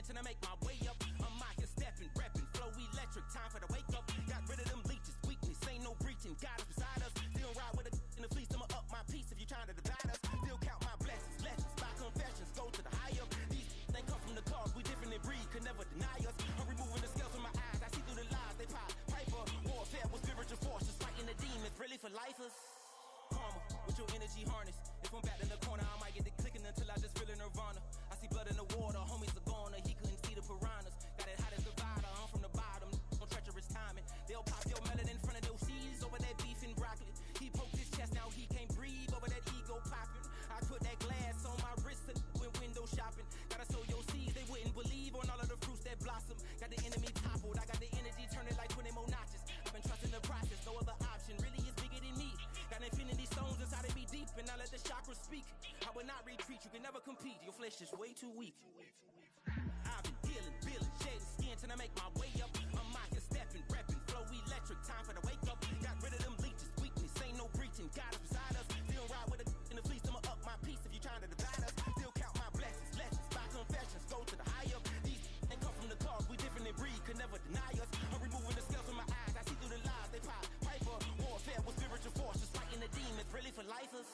skin till I make my way up. I'm mocking, stepping, repping, flow electric, time for the wake up. Got rid of them leeches, weakness, ain't no breaching, got us beside us. Still ride with a in the fleece, I'ma up my piece if you trying to divide us. Still count my blessings, lessons, by confessions, go to the high up. These ain't come from the cause, we different in breed, could never deny us. I'm removing the scales from my eyes, I see through the lies, they pop. Piper, warfare with spiritual forces, fighting the demons, really for lifers. Karma, with your energy harness. If I'm back in the corner, I might get it clicking until I just feel a nirvana. I see blood in the water, homies are gone, he couldn't see the piranhas. Got it hot as divider, I'm from the bottom, no treacherous timing. They'll pop your melon in front of those seeds over that beef and broccoli. He poked his chest, now he can't breathe over that ego popping. I put that glass on my wrist and went window shopping. Gotta sow your seeds, they wouldn't believe on all of the fruits that blossom. Got the enemy toppled, I got the energy turning like 20 more notches. I've been trusting the process, no other option really is bigger than me. Got infinity stones inside of me deep, and I let the chakras speak. I will not retreat, you can never compete, your flesh is way too weak. I've been healing, building, shedding skin till I make my way up. I'm mocking, stepping, repping, flow electric, time for the wake up. Got rid of them leeches, weakness, ain't no breaching, got us beside us. Still ride with a in the fleece, I'ma up my piece if you trying to divide us. Still count my blessings, lessons, by confessions, go to the high up. These ain't come from the cause, we different in breed, could never deny us. I'm removing the scales from my eyes, I see through the lies, they pop. Piper, warfare with spiritual forces, fighting the demons, really for lifers.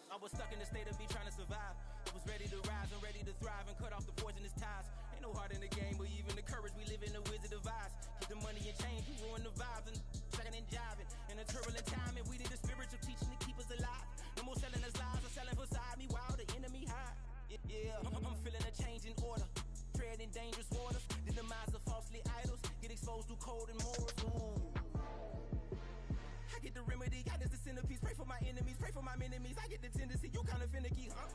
I was stuck in the state of me trying to survive. I was ready to rise and ready to thrive and cut off the poisonous ties. Ain't no heart in the game, but even the courage we live in the wizard of Oz. Get the money and change, we ruin the vibes and checking and jiving. In a turbulent time, and we need a spiritual teaching to keep us alive. No more selling us lies or selling beside me while the enemy hide. Yeah, I'm feeling a change in order. Treading dangerous waters, the demise of falsely idols. Get exposed through code and morals. Ooh. I get the remedy, God is the centerpiece. Pray for my enemies, pray for my enemies. I get the tendency, you kinda finicky, huh?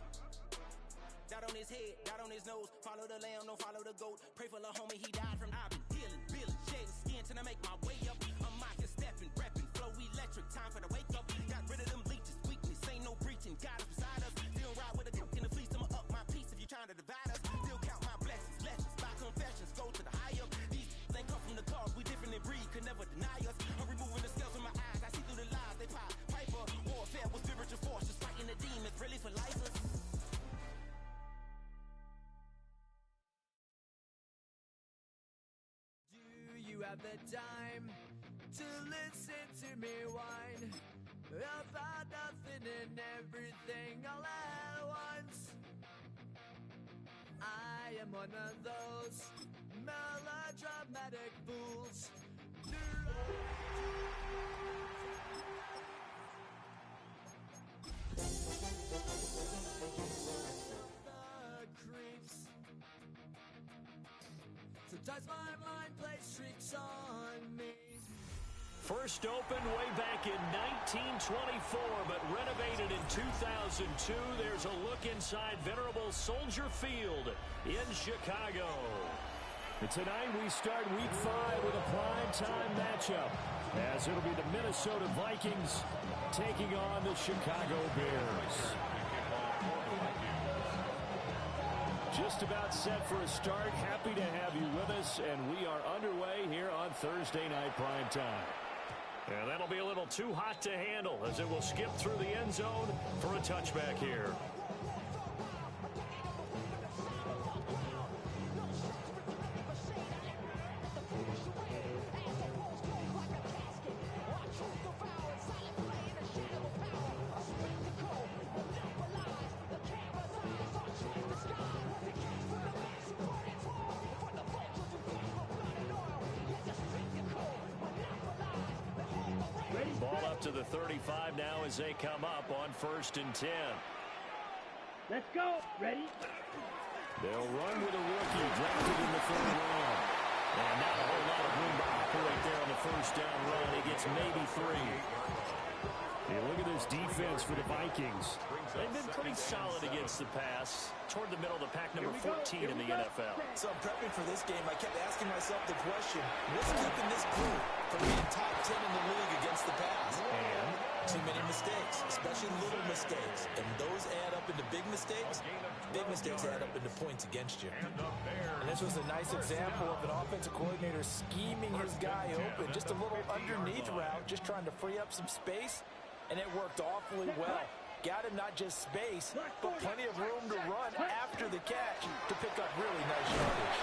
Dot on his head, dot on his nose. Follow the lamb, don't follow the goat. Pray for the homie, he died from. I've been healing, building, shedding skin till I make my way up. I'm mocking, stepping, repping, flow electric, time for the wake up. Got rid of them leeches, weakness, ain't no breaching, got us beside us. Still ride with a cook in the fleece, I'ma up my piece if you trying to divide us. Still count my blessings, lessons, by confessions, go to the high up. These ain't come from the cause, we different in breed, could never deny us. I'm removing the scales from my eyes, I see through the lies, they pop. Piper, warfare with spiritual forces, fighting the demons, really for lifers. Do you have the time to listen to me whine about nothing and everything all at once? I am one of those melodramatic fools. The creeps. Sometimes my mind plays tricks on me. First opened way back in 1924, but renovated in 2002. There's a look inside venerable Soldier Field in Chicago. And tonight we start Week 5 with a primetime matchup, as it'll be the Minnesota Vikings taking on the Chicago Bears. Just about set for a start. Happy to have you with us, and we are underway here on Thursday Night Primetime. And that'll be a little too hot to handle, as it will skip through the end zone for a touchback here. Ball up to the 35 now as they come up on 1st and 10. Let's go. Ready? They'll run with a rookie drafted in the 3rd round. And not a whole lot of room to operate there on the 1st down run. He gets maybe 3. Hey, look at this defense for the Vikings. They've been pretty solid against the pass. Toward the middle of the pack, number 14 in the NFL. So I'm prepping for this game. I kept asking myself the question, what's keeping this group from being top 10 in the league against the pass? And too many mistakes, especially little mistakes. And those add up into big mistakes. Big mistakes add up into points against you. And this was a nice example of an offensive coordinator scheming his guy open. Just a little underneath route, just trying to free up some space. And it worked awfully well. got him not just space, but plenty of room to run after the catch to pick up really nice yardage.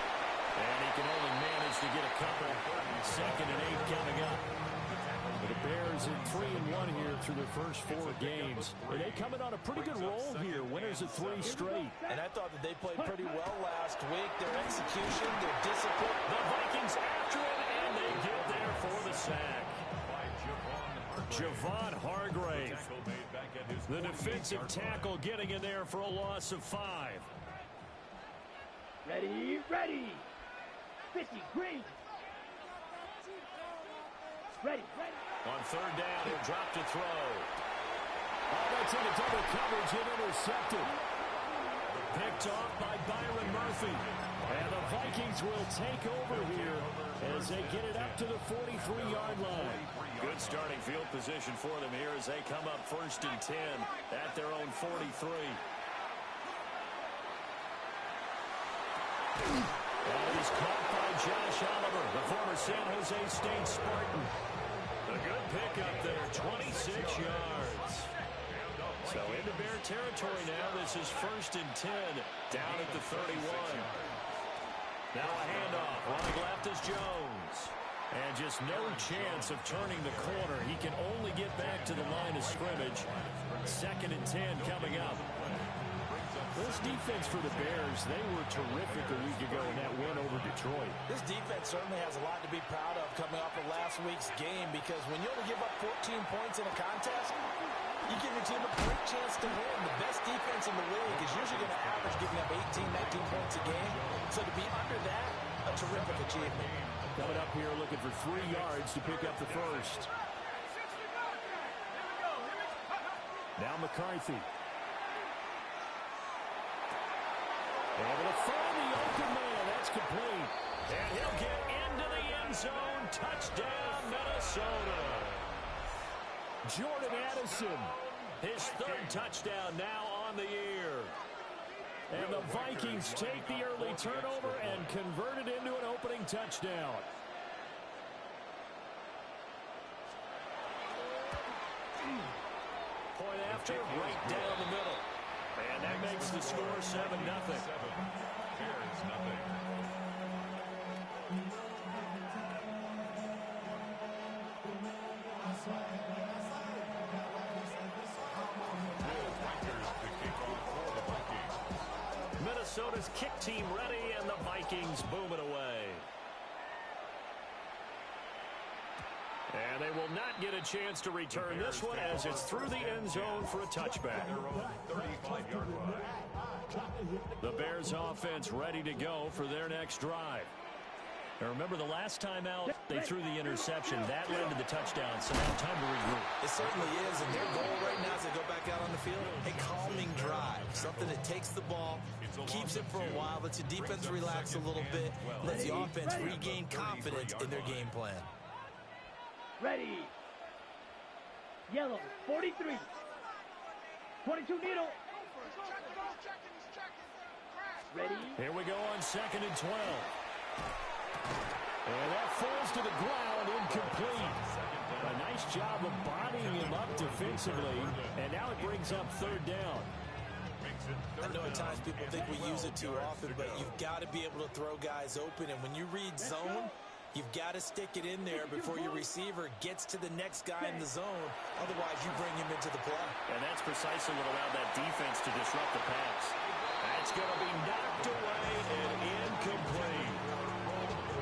And he can only manage to get a couple. 2nd and 8 coming up. The Bears are 3-1 here through their first 4 games. And they coming on a pretty good roll here. Winners of 3 straight. And I thought that they played pretty well last week. Their execution, their discipline. The Vikings after it, and they get there for the sack. Javon Hargrave, the defensive tackle, getting in there for a loss of 5. Ready, ready. 50, green. Ready, ready. On 3rd down, he'll drop to throw. Oh, that's into double coverage and intercepted. Picked off by Byron Murphy. And the Vikings will take over here as they get it up to the 43-yard line. Good starting field position for them here as they come up 1st and 10 at their own 43. And he's caught by Josh Oliver, the former San Jose State Spartan. A good pickup there, 26 yards. So into Bear territory now. This is 1st and 10 down at the 31. Now a handoff. Running left is Jones. And just no chance of turning the corner. He can only get back to the line of scrimmage. 2nd and 10 coming up. This defense for the Bears, they were terrific a week ago in that win over Detroit. This defense certainly has a lot to be proud of coming off of last week's game, because when you only give up 14 points in a contest, you give your team a great chance to win. The best defense in the league is usually going to average giving up 18, 19 points a game. So to be under that, a terrific achievement. Coming up here looking for 3 yards to pick up the first. Now McCarthy. Able to find the open man. That's complete. And he'll get into the end zone. Touchdown, Minnesota. Jordan Addison, his 3rd touchdown now on the year. And the Vikings take the early turnover and convert it into an opening touchdown. Point after, right down the middle. And that makes the score 7-0. Minnesota's kick team ready, and the Vikings boom it away. And they will not get a chance to return this one as it's through the end zone for a touchback. The Bears offense ready to go for their next drive. Now remember, the last time out, they threw the interception. That led to the touchdown, so now time to regroup. It certainly is, and their goal right now as they go back out on the field, a calming drive. Something that takes the ball, keeps it for a while, lets the defense relax a little bit, lets the offense regain confidence in their game plan. Ready. Yellow, 43. 22 needle. Ready. Here we go on 2nd and 12. And that falls to the ground, incomplete. A nice job of bodying him up defensively, and now it brings up 3rd down. I know at times people think we use it too often, but you've got to be able to throw guys open, and when you read zone, you've got to stick it in there before your receiver gets to the next guy in the zone. Otherwise, you bring him into the play. And that's precisely what allowed that defense to disrupt the pass. That's going to be knocked away and incomplete.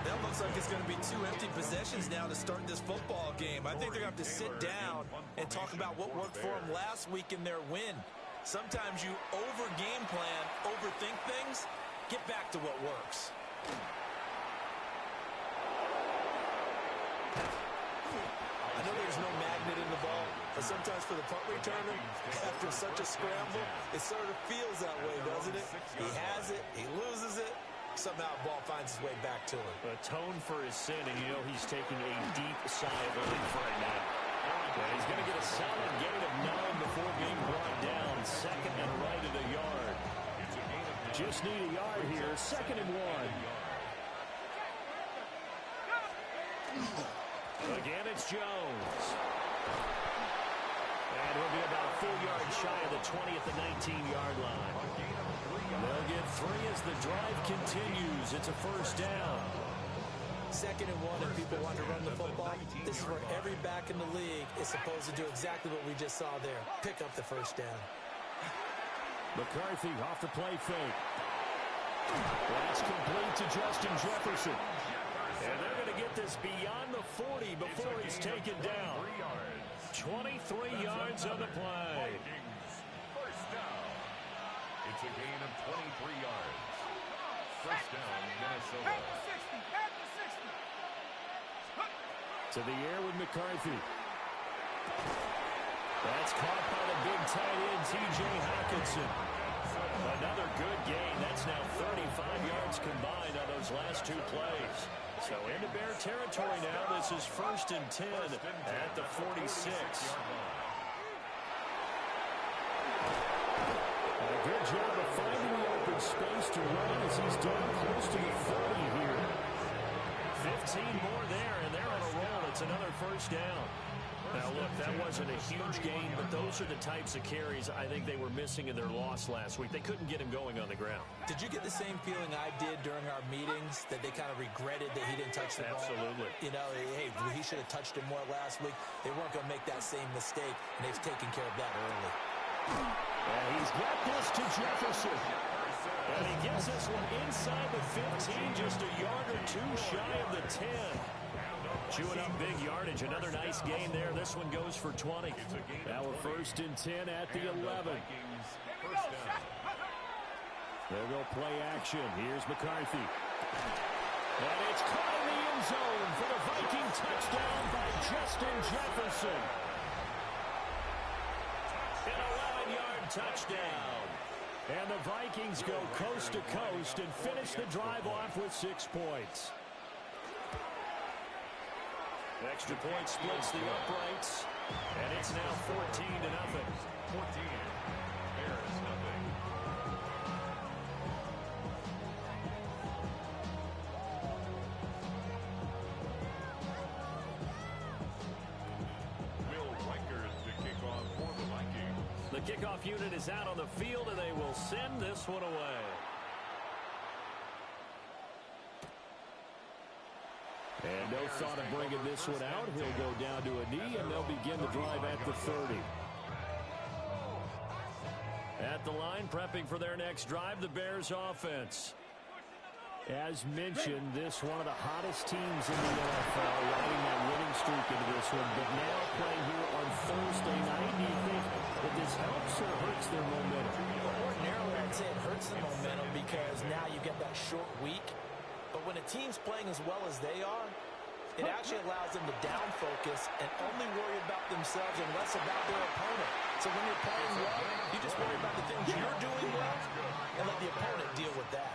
That looks like it's going to be 2 empty possessions now to start this football game. I think they're going to have to sit down and talk about what worked for them last week in their win. Sometimes you over-game plan, overthink things, get back to what works. I know there's no magnet in the ball, but sometimes for the punt returner, after such a scramble, it sort of feels that way, doesn't it? He has it, he loses it, somehow the ball finds its way back to him. Atone for his sin, and you know he's taking a deep sigh of relief right now. And he's going to get a solid gain of 9 before being brought down. 2nd and right at a yard. Just need a yard here. 2nd and 1. Again, it's Jones. And he'll be about a full yard shy of the the 20 at the 19-yard line. They'll get 3 as the drive continues. It's a first down. 2nd and 1, and people want to run the football. This is where every back in the league is supposed to do exactly what we just saw there. Pick up the first down. McCarthy off the play fake. That's complete to Justin Jefferson. And they're going to get this beyond the 40 before he's taken down. 23 yards on the play. First down. It's a gain of 23 yards. First down, Minnesota. To the air with McCarthy. That's caught by the big tight end, T.J. Hockenson. Another good gain. That's now 35 yards combined on those last 2 plays. So into Bear territory now. This is 1st and 10 at the 46. A good job of finding the open space to run as he's down close to the 40 here. 15 more there, and they're on a roll. It's another first down. Now, look, that wasn't a huge gain, but those are the types of carries I think they were missing in their loss last week. They couldn't get him going on the ground. Did you get the same feeling I did during our meetings, that they kind of regretted that he didn't touch the ball? Absolutely. You know, hey, he should have touched it more last week. They weren't going to make that same mistake, and they've taken care of that early. And he's got this to Jefferson. And he gets this one inside the 15, just a yard or 2 shy of the 10. Chewing up big yardage. Another nice gain there. This one goes for 20. Now we're 1st and 10 at the 11. They'll go play action. Here's McCarthy. And it's caught in the end zone for the Viking touchdown by Justin Jefferson. An 11-yard touchdown. And the Vikings go coast to coast and finish the drive off with 6 points. Extra point splits the uprights, and it's now 14-0. 14. Bears nothing. Will Reichert to kick off for the Vikings. The kickoff unit is out on the field, and they will send this one away. And no thought of bringing this one out. He'll go down to a knee, and they'll begin the drive at the 30. At the line, prepping for their next drive, the Bears offense. As mentioned, this one of the hottest teams in the NFL, riding that winning streak into this one. But now playing here on Thursday night, do you think that this helps or hurts their momentum? Ordinarily, I'd say it hurts the momentum because now you get that short week. But when a team's playing as well as they are, it actually allows them to down focus and only worry about themselves and less about their opponent. So when you're playing well, you just worry about the things you're doing well and let the opponent deal with that.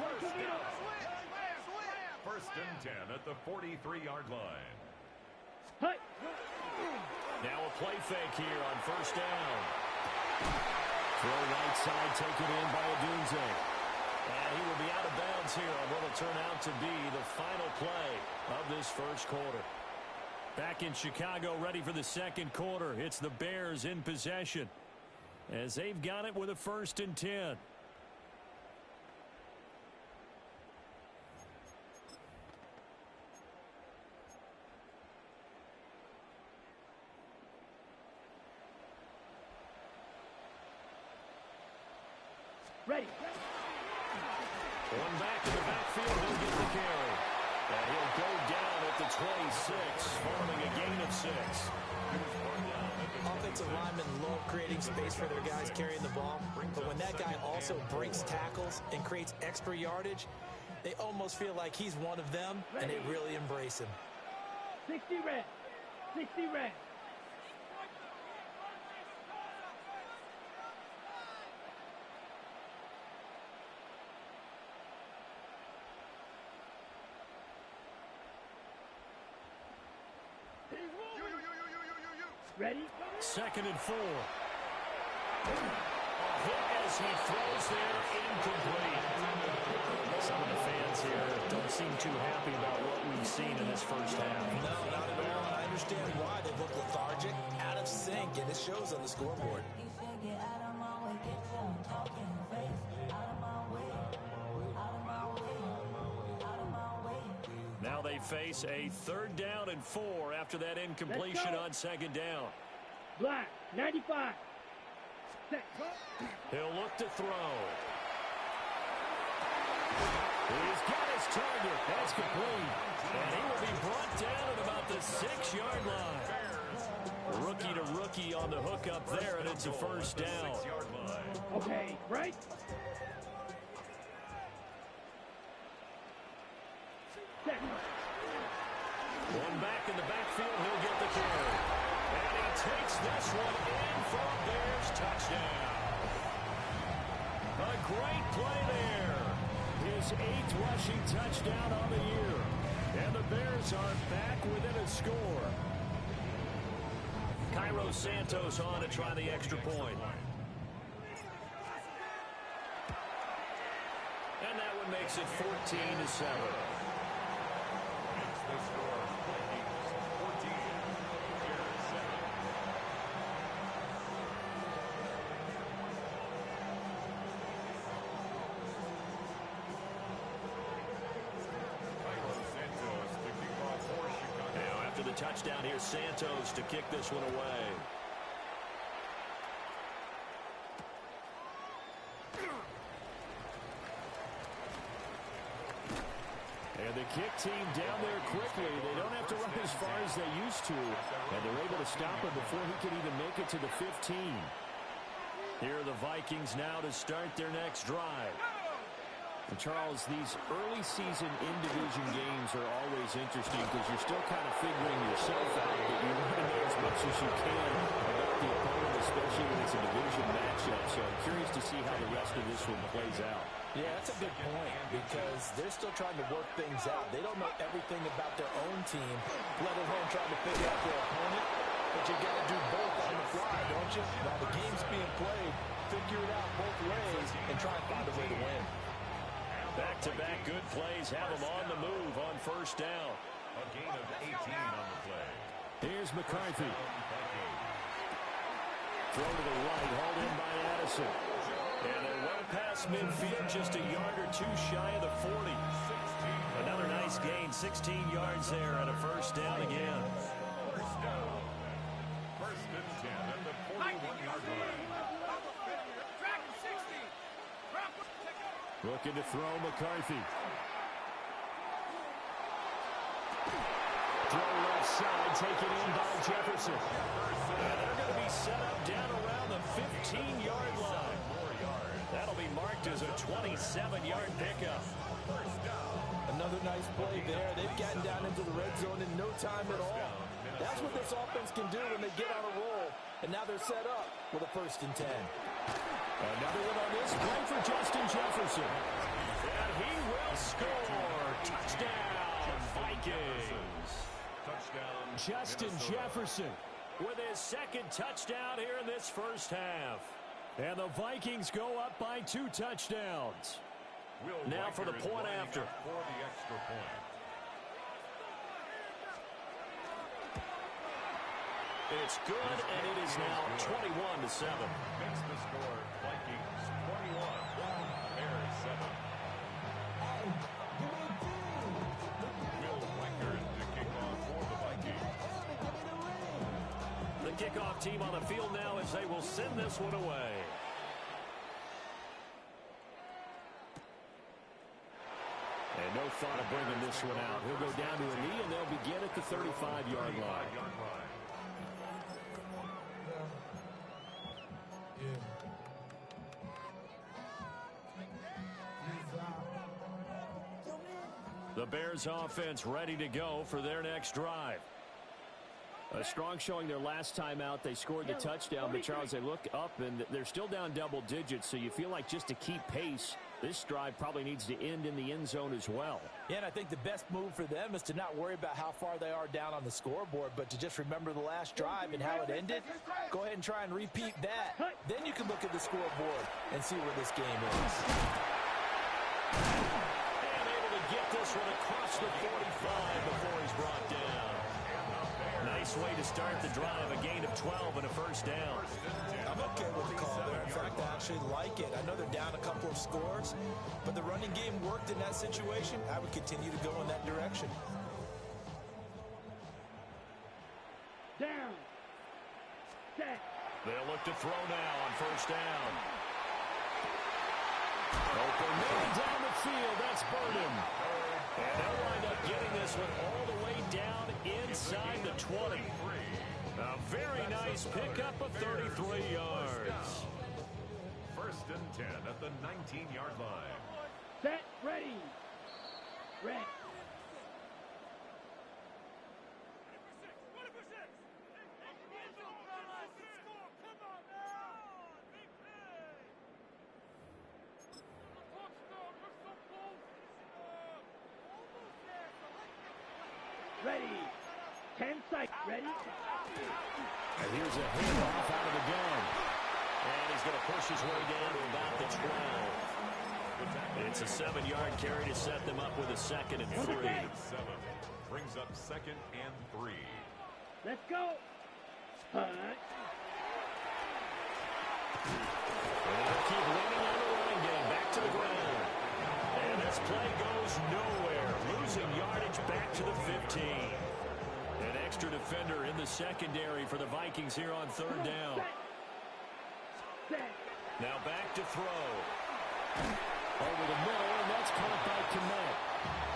1st and 10 at the 43-yard line. Now a play fake here on 1st down. Throw right side, taken in by Odunze. And he will be out of bounds here on what will turn out to be the final play of this 1st quarter. Back in Chicago, ready for the 2nd quarter. It's the Bears in possession as they've got it with a 1st and 10. Ready. One back in the backfield, he'll get the carry. And he'll go down at the 26, forming a gain of 6. Offensive linemen love creating space for their guys carrying the ball. But when that guy also breaks tackles and creates extra yardage, they almost feel like he's one of them, and they really embrace him. 60 red. 60 red. Ready? 2nd and 4. A hit as he throws there, incomplete. Some of the fans here don't seem too happy about what we've seen in this 1st half. No, not at all. I understand why. They look lethargic, out of sync, and it shows on the scoreboard. Now they face a 3rd down and 4 after that incompletion on 2nd down. Black, 95. Set. He'll look to throw. He's got his target. That's complete. And he will be brought down at about the 6-yard line. Rookie to rookie on the hookup there, and it's a 1st down. Okay, right? Set. One back in the backfield, he'll get the carry. And he takes this one in for a Bears touchdown. A great play there. His 8th rushing touchdown on the year. And the Bears are back within a score. Cairo Santos on to try the extra point. And that one makes it 14-7. Touchdown here, Santos to kick this one away. And the kick team down there quickly. They don't have to run as far as they used to. And they're able to stop him before he can even make it to the 15. Here are the Vikings now to start their next drive. And Charles, these early season in-division games are always interesting because you're still kind of figuring yourself out, but you want to know as much as you can about the opponent, especially when it's a division matchup. So I'm curious to see how the rest of this one plays out. Yeah, that's a good point because they're still trying to work things out. They don't know everything about their own team, let alone trying to figure out their opponent. But you got to do both on the fly, don't you? While the game's being played, figure it out both ways and try and find a way to win. Back-to-back good plays have them on the move on 1st down. A gain of 18 on the play. Here's McCarthy. Throw to the right, hauled in by Addison. And they're well past midfield, just a yard or two shy of the 40. Another nice gain, 16 yards there, and a 1st down again. 1st down. 1st and 10 at the 41-yard line. Looking to throw McCarthy. Throw left side, taken in by Jefferson. And they're going to be set up down around the 15-yard line. That'll be marked as a 27-yard pickup. Another nice play there. They've gotten down into the red zone in no time at all. That's what this offense can do when they get on a roll. And now they're set up with a 1st and 10. Another one on this play for Justin Jefferson. And he will score. Touchdown, Vikings. Touchdown, Justin Jefferson with his 2nd touchdown here in this 1st half. And the Vikings go up by 2 touchdowns. Now for the point after. For the extra point. It's good, and it is now 21-7. Makes the score Vikings 21, Bears 7. Will Wickard to kick off for the Vikings. The kickoff team on the field now as they will send this one away. And no thought of bringing this one out. He'll go down to a knee, and they'll begin at the 35-yard line. The Bears offense ready to go for their next drive. A strong showing their last time out. They scored the touchdown, but Charles, they look up and they're still down double digits, so you feel like just to keep pace, this drive probably needs to end in the end zone as well. Yeah, and I think the best move for them is to not worry about how far they are down on the scoreboard, but to just remember the last drive and how it ended. Go ahead and try and repeat that. Then you can look at the scoreboard and see where this game is. And able to get this one across the 45 before he's brought down. Nice nice way to start the drive, a gain of 12 and a first down. I'm okay with the call there. In fact, I actually like it. I know they're down a couple of scores, but the running game worked in that situation. I would continue to go in that direction. Down. Set. They'll look to throw now on first down. Open man down the field. That's Burden. And they'll wind up getting this one all the way down inside the 20. A very nice pickup of 33 yards. First and 10 at the 19-yard line. Set. Ready. Red. Ready. 10 seconds. Ready. And here's a handoff out of the gun. And he's going to push his way down to about the 12. It's a 7-yard carry to set them up with a 2nd and 3. 7 brings up 2nd and 3. Let's go. Punt. And they'll keep leaning on the running game. Back to the ground. And this play goes nowhere. Losing yardage back to the 15. An extra defender in the secondary for the Vikings here on 3rd down. Set. Now back to throw. Over the middle, and that's caught by Kmet.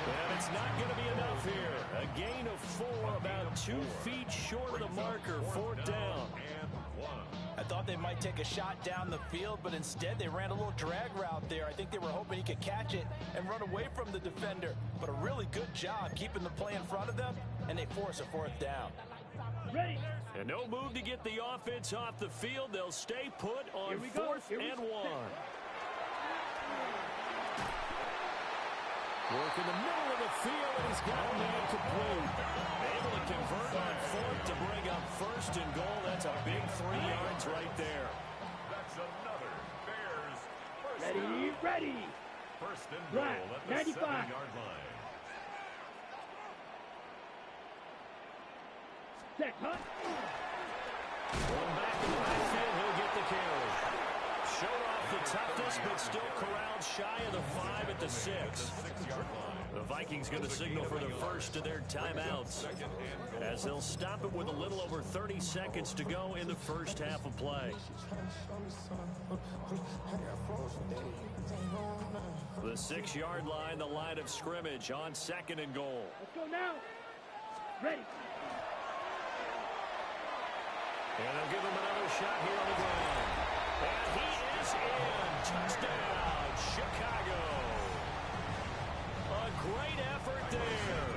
And it's not going to be enough here. A gain of 4, about 2 feet short of the marker. 4th down. And 1. I thought they might take a shot down the field, but instead they ran a little drag route there. I think they were hoping he could catch it and run away from the defender. But a really good job keeping the play in front of them, and they force a 4th down. Ready. And no move to get the offense off the field. They'll stay put on 4th and 1. Work in the middle of the field, and he's got a man complete. Able to convert on 4th to bring up 1st and goal. That's a big 3 yards right there. That's another Bears first Ready. down. Ready. First and Black, goal at the 95. 7-yard line. Set. Hunt. Going back in the backfield, he'll get the carry. Showed off the toughness, but still corralled shy of the 5 at the 6. The Vikings going to signal for the first of their timeouts, as they'll stop it with a little over 30 seconds to go in the first half of play. The 6-yard line, the line of scrimmage on 2nd and goal. Let's go now. Ready. And they'll give him another shot here on the ground. And he is in. Touchdown, Chicago. A great effort there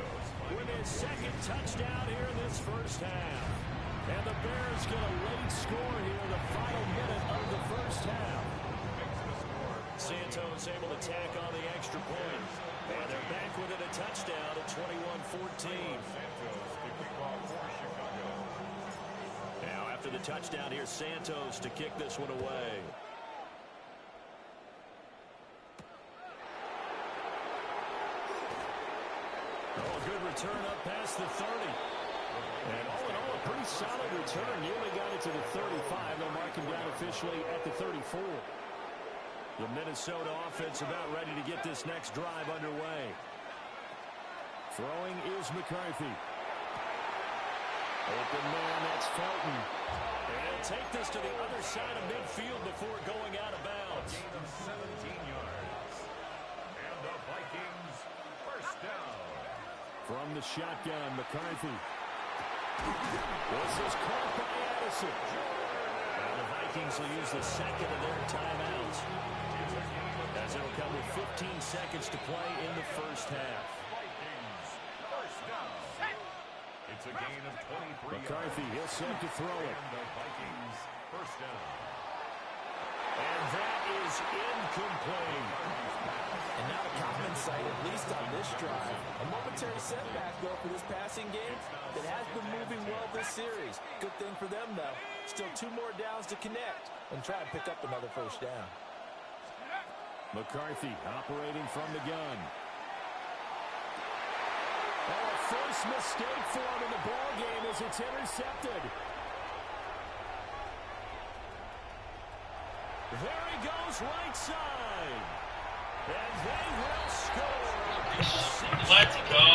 with his 2nd touchdown here in this first half. And the Bears get a late score here in the final minute of the first half. Santos able to tack on the extra point. And they're back within a touchdown at 21-14. Now after the touchdown, here's Santos to kick this one away. Oh, a good return up past the 30. And all in all, a pretty solid return. Nearly got it to the 35. They'll mark him down officially at the 34. The Minnesota offense about ready to get this next drive underway. Throwing is McCarthy. Open man, that's Felton. And he'll take this to the other side of midfield before going out of bounds. Gain of 17 yards. And the Vikings first down. From the shotgun, McCarthy. This is caught by Addison. And the Vikings will use the 2nd of their timeouts, as it'll come with 15 seconds to play in the first half. Vikings first down. It's a gain of 23 McCarthy, yards. he'll set to throw it. And the Vikings first down. And that is incomplete. And not a common sight, at least on this drive. A momentary setback, though, for this passing game that has been moving well this series. Good thing for them, though. Still 2 more downs to connect and try to pick up another first down. McCarthy operating from the gun. Oh, a first mistake for him in the ball game as it's intercepted. There he goes, right side. And they will score. Let's go.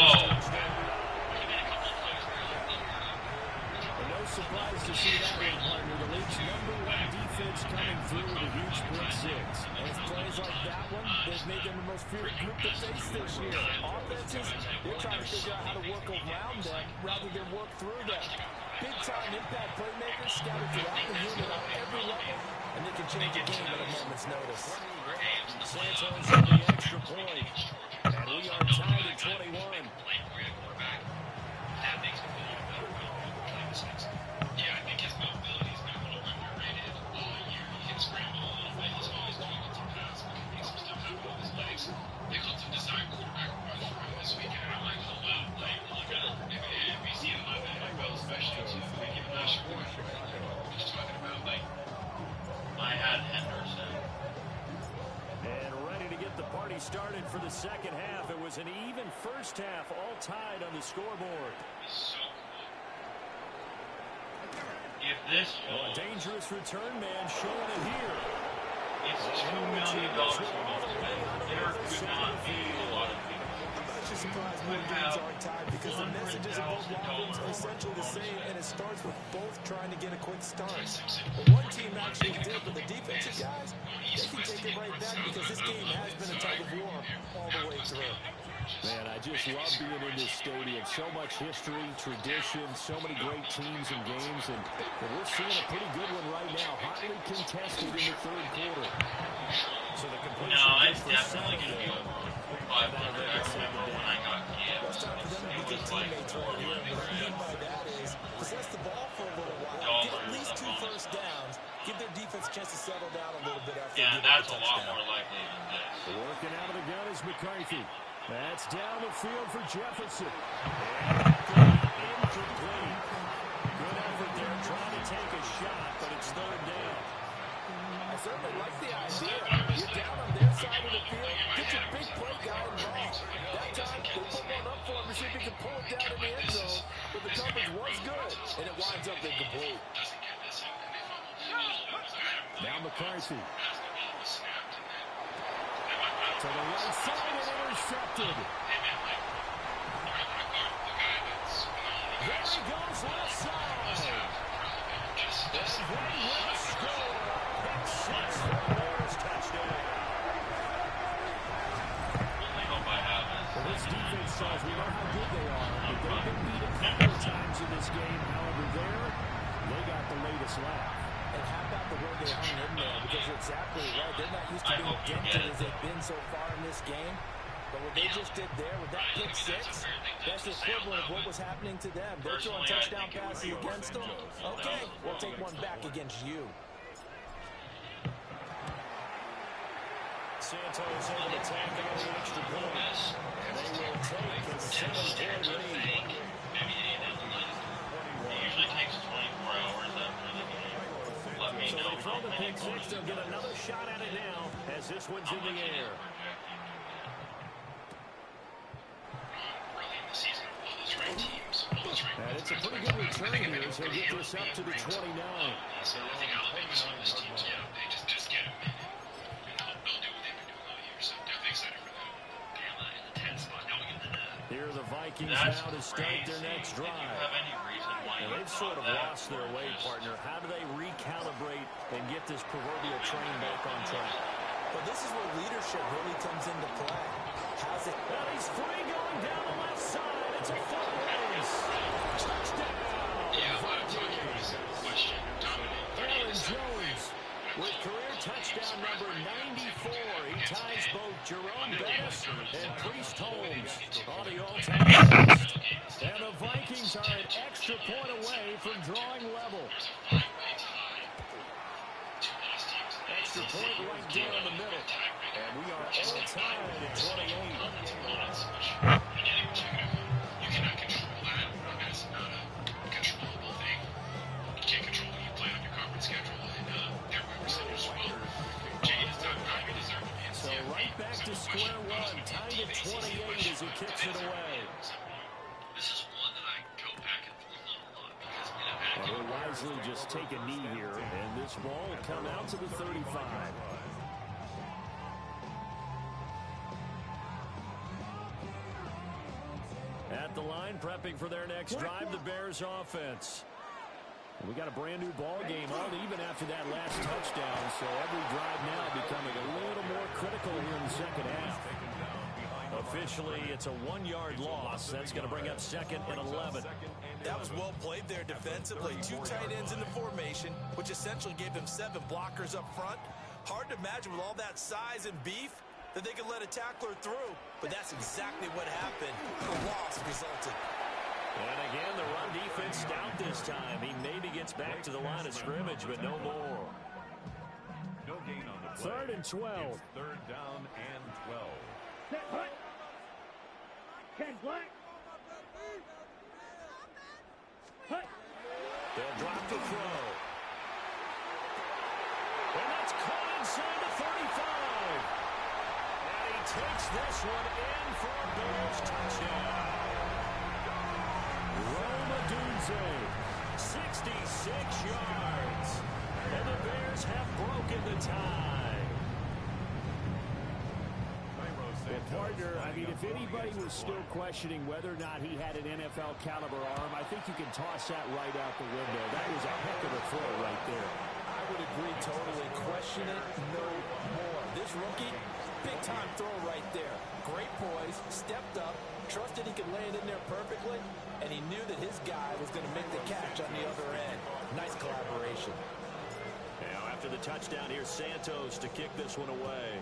And no surprise to see that one, partner. The league's #1 defense coming through with a huge pick six. And it's plays like that one that's made them the most feared group to face this year. Offenses, they're trying to figure out how to work around them rather than work through them. Big-time impact playmakers scattered throughout the unit on every level, and they can change a game at a moment's notice. Santos on the extra point. And we are tied at 21. Yeah, I think his mobility is now a little underrated. He can scramble a little bit. He's always doing it to pass, but he makes some stuff happen with his legs. They called some design quarterback run for him this weekend, and I'm like, oh wow, like, look at him. If you see him on the NFL, especially too, we give him that short. We're just talking about, like, I had Henderson. And ready to get the party started for the second half. It was an even first half, all tied on the scoreboard. So cool. If this A dangerous return man showing it here. it's $2 million, there could not be a lot of people. I'm actually surprised more games aren't tied because the messages of both lines are essentially the same, and it starts with both trying to get a quick start. But one team actually did, but the defensive guys, they can take it right back because this game has been a tug of war all the way through. Man, I just love being in this stadium. So much history, tradition, so many great teams and games, and we're seeing a pretty good one right now. Hotly contested in the third quarter. So the completion No, gets it's the definitely second going to be down. over 500. I remember when I got It's time for them to be good teammates right here. What I mean by that is possess the ball for a little while, get at least 2 first downs, give their defense a chance to settle down a little bit after they Yeah, give that's up a the lot touchdown. more likely than this. Working out of the gun is McCarthy. That's down the field for Jefferson. And incomplete. Good effort there trying to take a shot, but it's third down. I certainly like the idea. You're down on their side of the field, get your big play guy involved. That time, they put one up for him to see if he can pull it down in the end zone, but the coverage was good, and it winds up incomplete. Now McCarthy. To the right side and intercepted. There he goes left side. And they will score. Pick six for the Bears touchdown. I hope I have it. Well, this defense says we know how good they are, but they've been beat a couple of times in this game. However, there, they got the latest laugh. And how about the way they hung in there? Because you're exactly right. They're not used to I being hope you dented get it. as they've been so far in this game. But what they just did there with that pick six, that's the equivalent of what was happening to them. They're throwing touchdown passes against them. Okay, we'll take one back against you. Santos able to tack on the extra point. And they will take a 7-point lead. It usually takes 24 hours after the game. Let me So know they throw how the many pick six. They'll get another shot at it now as this one's in the air. And it's a pretty good return here as he'll get this up to the 29. Here are the Vikings now to start their next drive. And they've sort of lost their way, partner. How do they recalibrate and get this proverbial train back on track? But this is where leadership really comes into play. How's it? And he's free going down the left side. It's a foot race. Touchdown. Aaron Jones with career touchdown number 94. He ties both Jerome Bettis and Priest Holmes on the all-time list. And the Vikings are an extra point away from drawing level. Extra point right down the middle. And we are all tied at 28. You cannot control that. That's not a controllable thing. You can't control when you play on your conference schedule, and their representatives will. Jay is done. You deserve to be. So right back to square one, tied at 28 as he kicks it away. This is easily just take a knee here, and this ball will come out to the 35. At the line, prepping for their next drive, the Bears offense. We got a brand new ball game, all even after that last touchdown, so every drive now becoming a little more critical here in the second half. Officially, it's a 1-yard loss. That's going to bring up 2nd and 11. That was well played there defensively. 2 tight ends in the formation, which essentially gave them 7 blockers up front. Hard to imagine with all that size and beef that they could let a tackler through, but that's exactly what happened. The loss resulted. And again, the run defense stout this time. He maybe gets back to the line of scrimmage, but no more. No gain on the play. 3rd and 12. It's 3rd down and 12. Set punt. Ken Black. Punt. They'll drop the throw. And that's caught inside the 35. And he takes this one in for a Bears touchdown. Roma Dunze, 66 yards. And the Bears have broken the tie. Well, partner, I mean, if anybody was still questioning whether or not he had an NFL caliber arm, I think you can toss that right out the window. That was a heck of a throw right there. I would agree totally. Question it no more. This rookie, big-time throw right there. Great poise, stepped up, trusted he could lay it in there perfectly, and he knew that his guy was going to make the catch on the other end. Nice collaboration. Now, after the touchdown, here's Santos to kick this one away.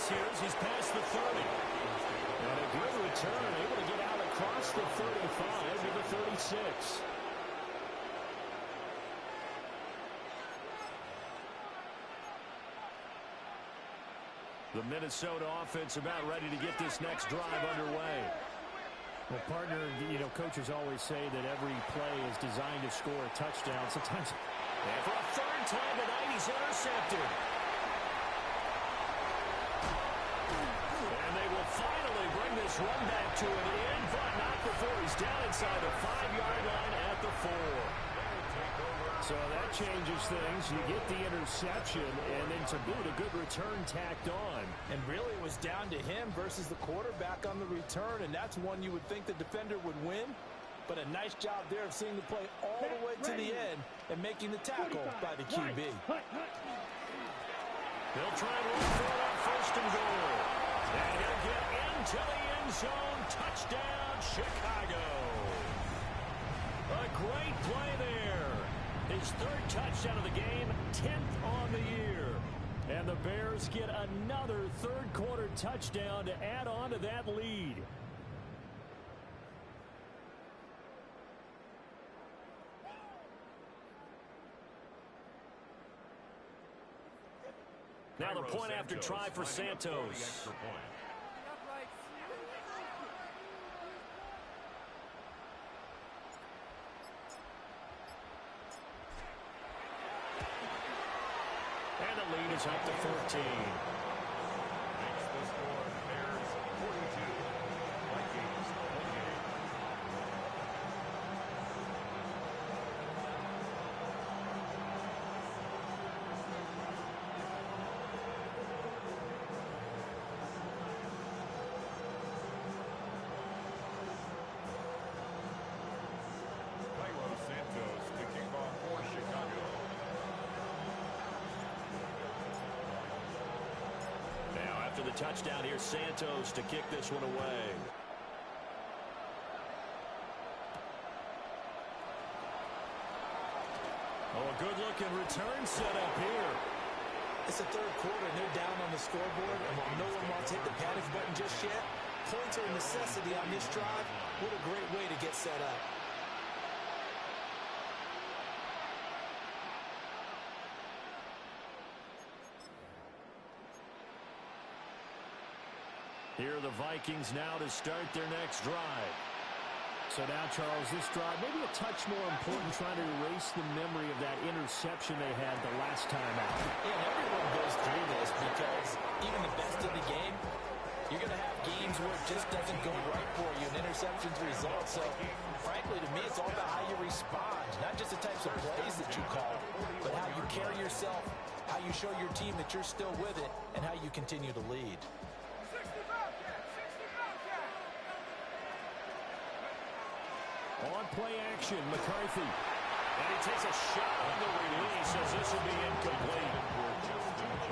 Here's he's past the 30. And a good return, able to get out across the 35 to the 36. The Minnesota offense about ready to get this next drive underway. Well, partner, you know, coaches always say that every play is designed to score a touchdown. Sometimes. And for a 3rd time tonight, he's intercepted. Finally bring this run back to an end, but not before he's down inside the 5-yard line at the 4. So that changes things. You get the interception, and then to boot, a good return tacked on. And really it was down to him versus the quarterback on the return, and that's one you would think the defender would win. But a nice job there of seeing the play all the way to the end and making the tackle by the QB. They'll try and run for it on 1st and goal. And he'll get into the end zone. Touchdown, Chicago. A great play there. His 3rd touchdown of the game, 10th on the year. And the Bears get another 3rd quarter touchdown to add on to that lead. Now the point after try for Santos. And the lead is up to 14. Makes the score Bears 42. Vikings 28. Santos to kick off for Chicago. Now after the touchdown, here's Santos to kick this one away. Oh, a good-looking return setup here. It's the 3rd quarter, and they're down on the scoreboard, and while no one wants to hit the panic button just yet, points are a necessity on this drive. What a great way to get set up. Here are the Vikings now to start their next drive. So now, Charles, this drive maybe a touch more important, trying to erase the memory of that interception they had the last time out. Yeah, and everyone goes through this because even the best in the game, You're going to have games where it just doesn't go right for you, and interceptions result. So, frankly, to me, it's all about how you respond. Not just the types of plays that you call, but how you carry yourself, how you show your team that you're still with it, and how you continue to lead. On play action, McCarthy. And he takes a shot on the release as this will be incomplete.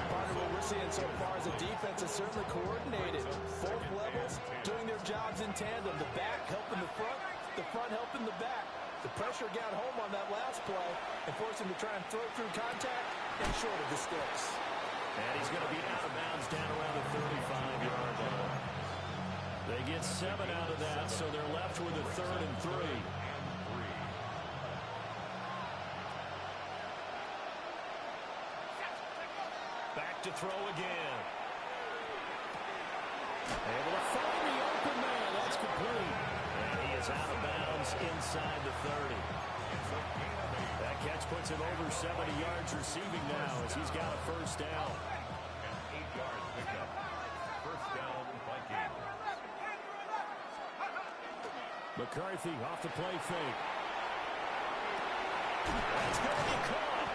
Part of what we're seeing so far is the defense is certainly coordinated. Both levels doing their jobs in tandem. The back helping the front helping the back. The pressure got home on that last play and forced him to try and throw through contact and short of the sticks. And he's going to be out of bounds down around the 35-yard line. They get 7 out of that, so they're left with a 3rd and 3. Back to throw again. Able to find the open man. That's complete. And he is out of bounds inside the 30. That catch puts him over 70 yards receiving now as he's got a first down. An 8-yard pickup. First down, Vikings. McCarthy off the play fake. That's going to be caught.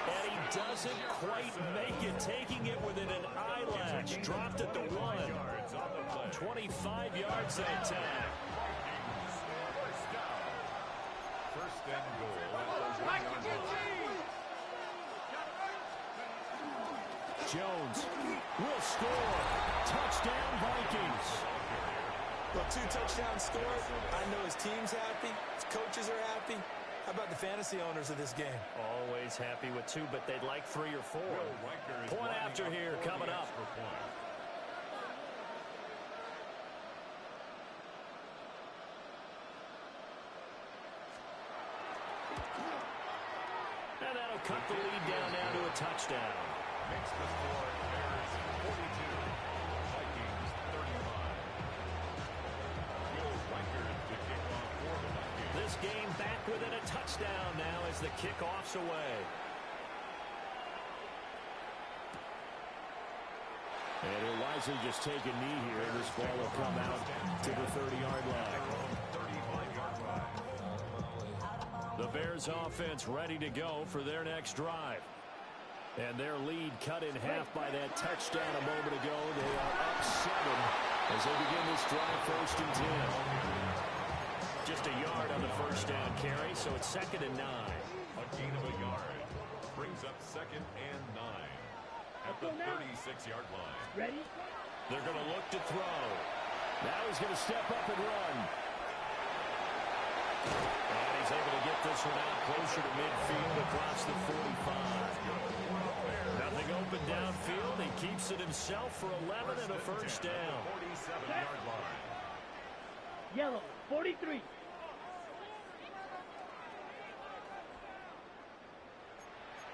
And he doesn't quite make it, taking it within an eyelash. Dropped at the 1. 25 yards that time. First and goal at the 1-yard line. Jones will score. Touchdown, Vikings. Well, 2 touchdowns scored. I know his team's happy. His coaches are happy. How about the fantasy owners of this game? Always happy with 2, but they'd like 3 or 4. Point after here coming up. And that'll cut the lead down now to a touchdown. Makes the score Bears 42, Vikings 35. Will Reichard to kick off for the Vikings. This game back within a touchdown now as the kickoff's away. And he'll wisely just take a knee here, and this ball will come out to the 30-yard line. 35-yard line. The Bears offense ready to go for their next drive. And their lead cut in half by that touchdown a moment ago. They are up 7 as they begin this drive, 1st and 10. Just a yard on the first down carry, so it's 2nd and 9. A gain of a yard brings up 2nd and 9 at the 36-yard line. Ready? They're going to look to throw. Now he's going to step up and run. And he's able to get this one out closer to midfield across the 45. Nothing open downfield. He keeps it himself for 11 and a first down. 47-yard line. Yellow, 43.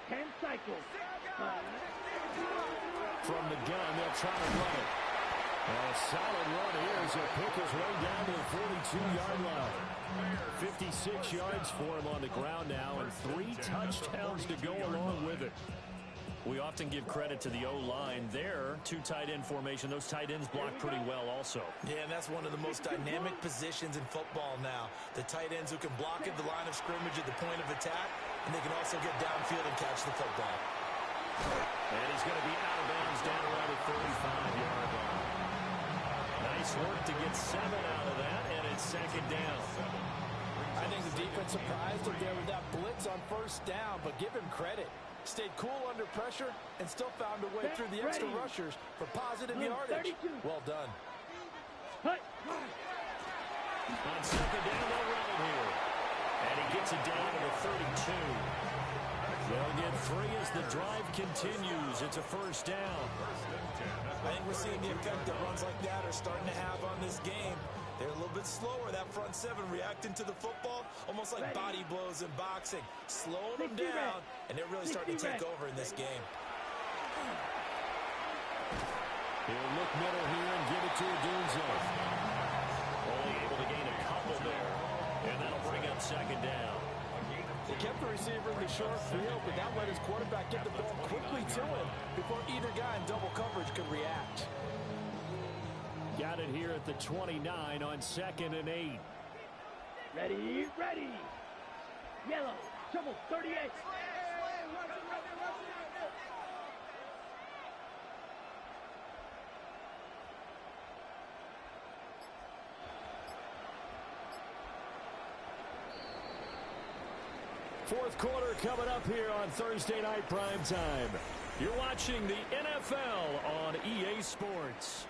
Ten cycles. From the gun, they'll try to run it. A solid run here as he'll pick his way down to the 42-yard line. 56 yards for him on the ground now, and 3 touchdowns to go along with it. We often give credit to the O-line there. 2 tight end formation. Those tight ends block pretty well also. Yeah, and that's one of the most dynamic positions in football now. The tight ends who can block at the line of scrimmage at the point of attack, and they can also get downfield and catch the football. And he's going to be out of bounds down around the 35-yard line. Nice work to get 7 out of that, and it's 2nd down. I think the defense surprised him there with that blitz on first down, but give him credit. Stayed cool under pressure and still found a way through the extra rushers for positive yardage. Well done. On 2nd down, they'll run it here. And he gets it down to the 32. They'll get 3 as the drive continues. It's a first down. I think we're seeing the effect that runs like that are starting to have on this game. They're a little bit slower, that front 7 reacting to the football, almost like body blows in boxing, slowing them down, and they're really starting to take over in this game. He'll look middle here and give it to Adunzo. Only able to gain a couple there, and that'll bring up 2nd down. They kept the receiver in the short field, but that let his quarterback get the ball quickly to him before either guy in double coverage could react. got it here at the 29 on 2nd and 8. Ready, ready. Yellow, triple 38. Fourth quarter coming up here on Thursday Night Primetime. You're watching the NFL on EA Sports.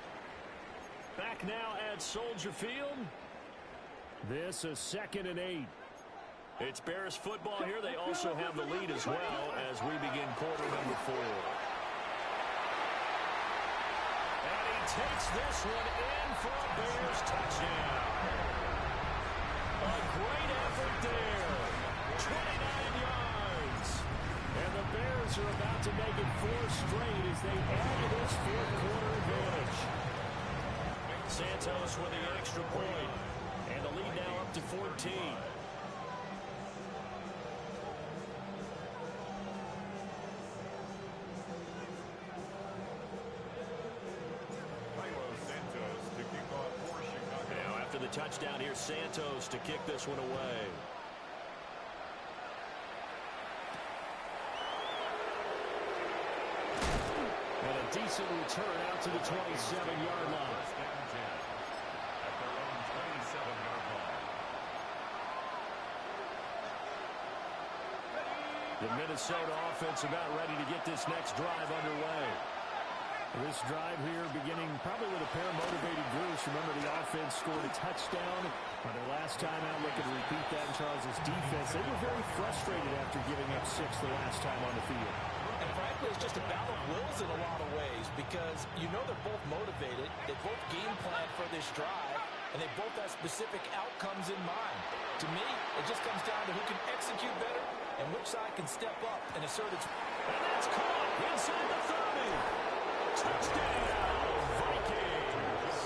Back now at Soldier Field. This is 2nd and 8. It's Bears football here. They also have the lead as well as we begin quarter number 4. And he takes this one in for a Bears touchdown. A great effort there. 29 yards. And the Bears are about to make it 4 straight as they add to this fourth quarter advantage. Santos with the extra point. And the lead now up to 14. Now after the touchdown, here's Santos to kick this one away. And a decent return out to the 27-yard line. The Minnesota offense about ready to get this next drive underway. This drive here beginning probably with a pair of motivated groups. Remember, the offense scored a touchdown on their last time out. Looking to repeat that in Charles's defense. They were very frustrated after giving up 6 the last time on the field. And frankly, it's just a battle of wills in a lot of ways because you know they're both motivated. They both game plan for this drive, and they both have specific outcomes in mind. To me, it just comes down to who can execute better and which side can step up and assert its... And that's caught inside the 30. Touchdown, Vikings.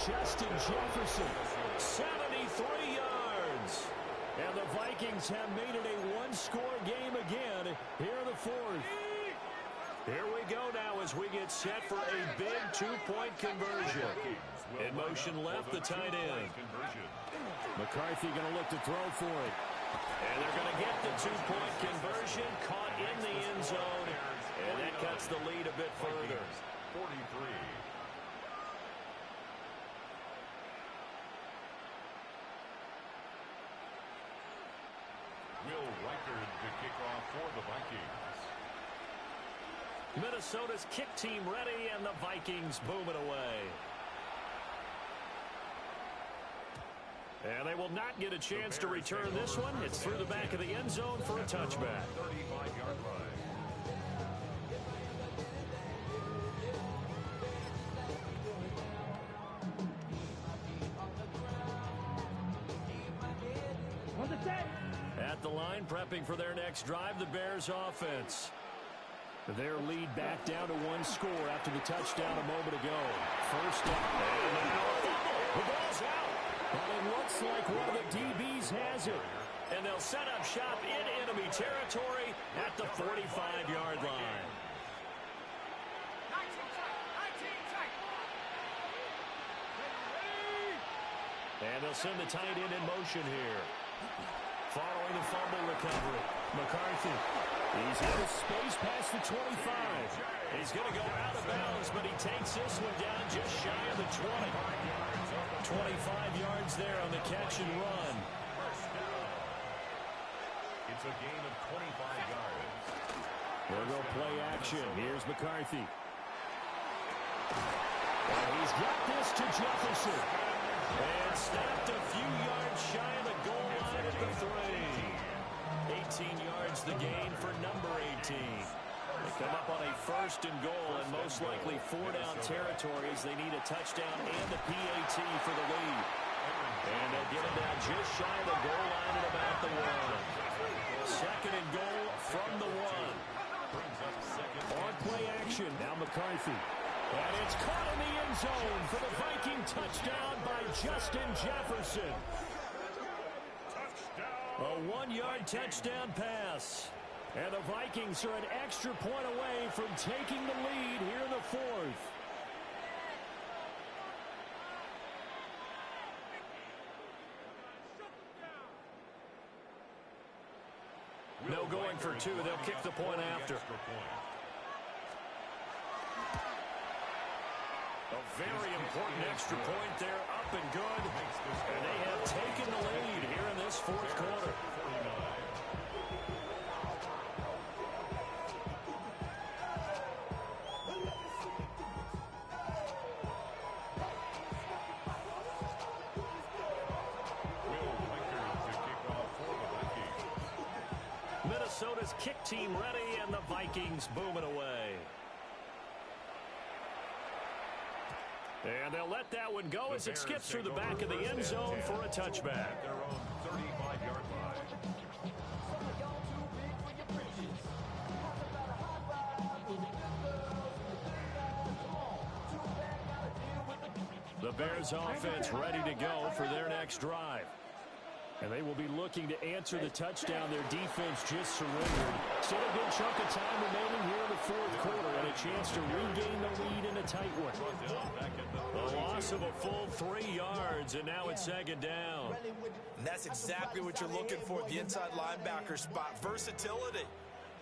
Justin Jefferson, 73 yards. And the Vikings have made it a one-score game again here in the fourth. Here we go now as we get set for a big two-point conversion. In motion left, the tight end. McCarthy going to look to throw for it. And they're going to get the two-point conversion, caught in the end zone, and that cuts the lead a bit further. 43. Will Reichard to kick off for the Vikings. Minnesota's kick team ready, and the Vikings booming away. And they will not get a chance to return this one. It's through the back of the end zone for a touchback. 35-yard line. On the set. At the line, prepping for their next drive, the Bears offense. Their lead back down to one score after the touchdown a moment ago. First down. And now a fumble. The ball's out. And it looks like one of the DBs has it. And they'll set up shop in enemy territory at the 45-yard line. And they'll send the tight end in motion here. Following the fumble recovery, McCarthy. He's out of space past the 25. He's going to go out of bounds, but he takes this one down just shy of the 20. 25 yards there on the catch and run. It's a gain of 25 yards. They'll go play action. Here's McCarthy. And he's got this to Jefferson. And snapped a few yards shy of the goal line at the 3. 18 yards the gain for number 18. They come up on a first and goal and most likely 4 down territories. They need a touchdown and a PAT for the lead. And they'll get it down just shy of the goal line at about the 1. Second and goal from the 1. On play action, now McCarthy. And it's caught in the end zone for the Viking touchdown by Justin Jefferson. A 1-yard touchdown pass. And the Vikings are an extra point away from taking the lead here in the fourth. going for two. They'll kick the point after. A very important extra point there, up and good. And they have taken the lead here in this fourth quarter. Minnesota's kick team ready, and the Vikings booming away. And they'll let that one go as it skips through the back of the end zone for a touchback. Their own 35-yard line. The Bears offense ready to go for their next drive. And they will be looking to answer the touchdown their defense just surrendered. Still a good chunk of time remaining here in the fourth quarter and a chance to regain the lead in a tight one. A loss of a full 3 yards, and now it's second down. And that's exactly what you're looking for at the inside linebacker spot. Versatility.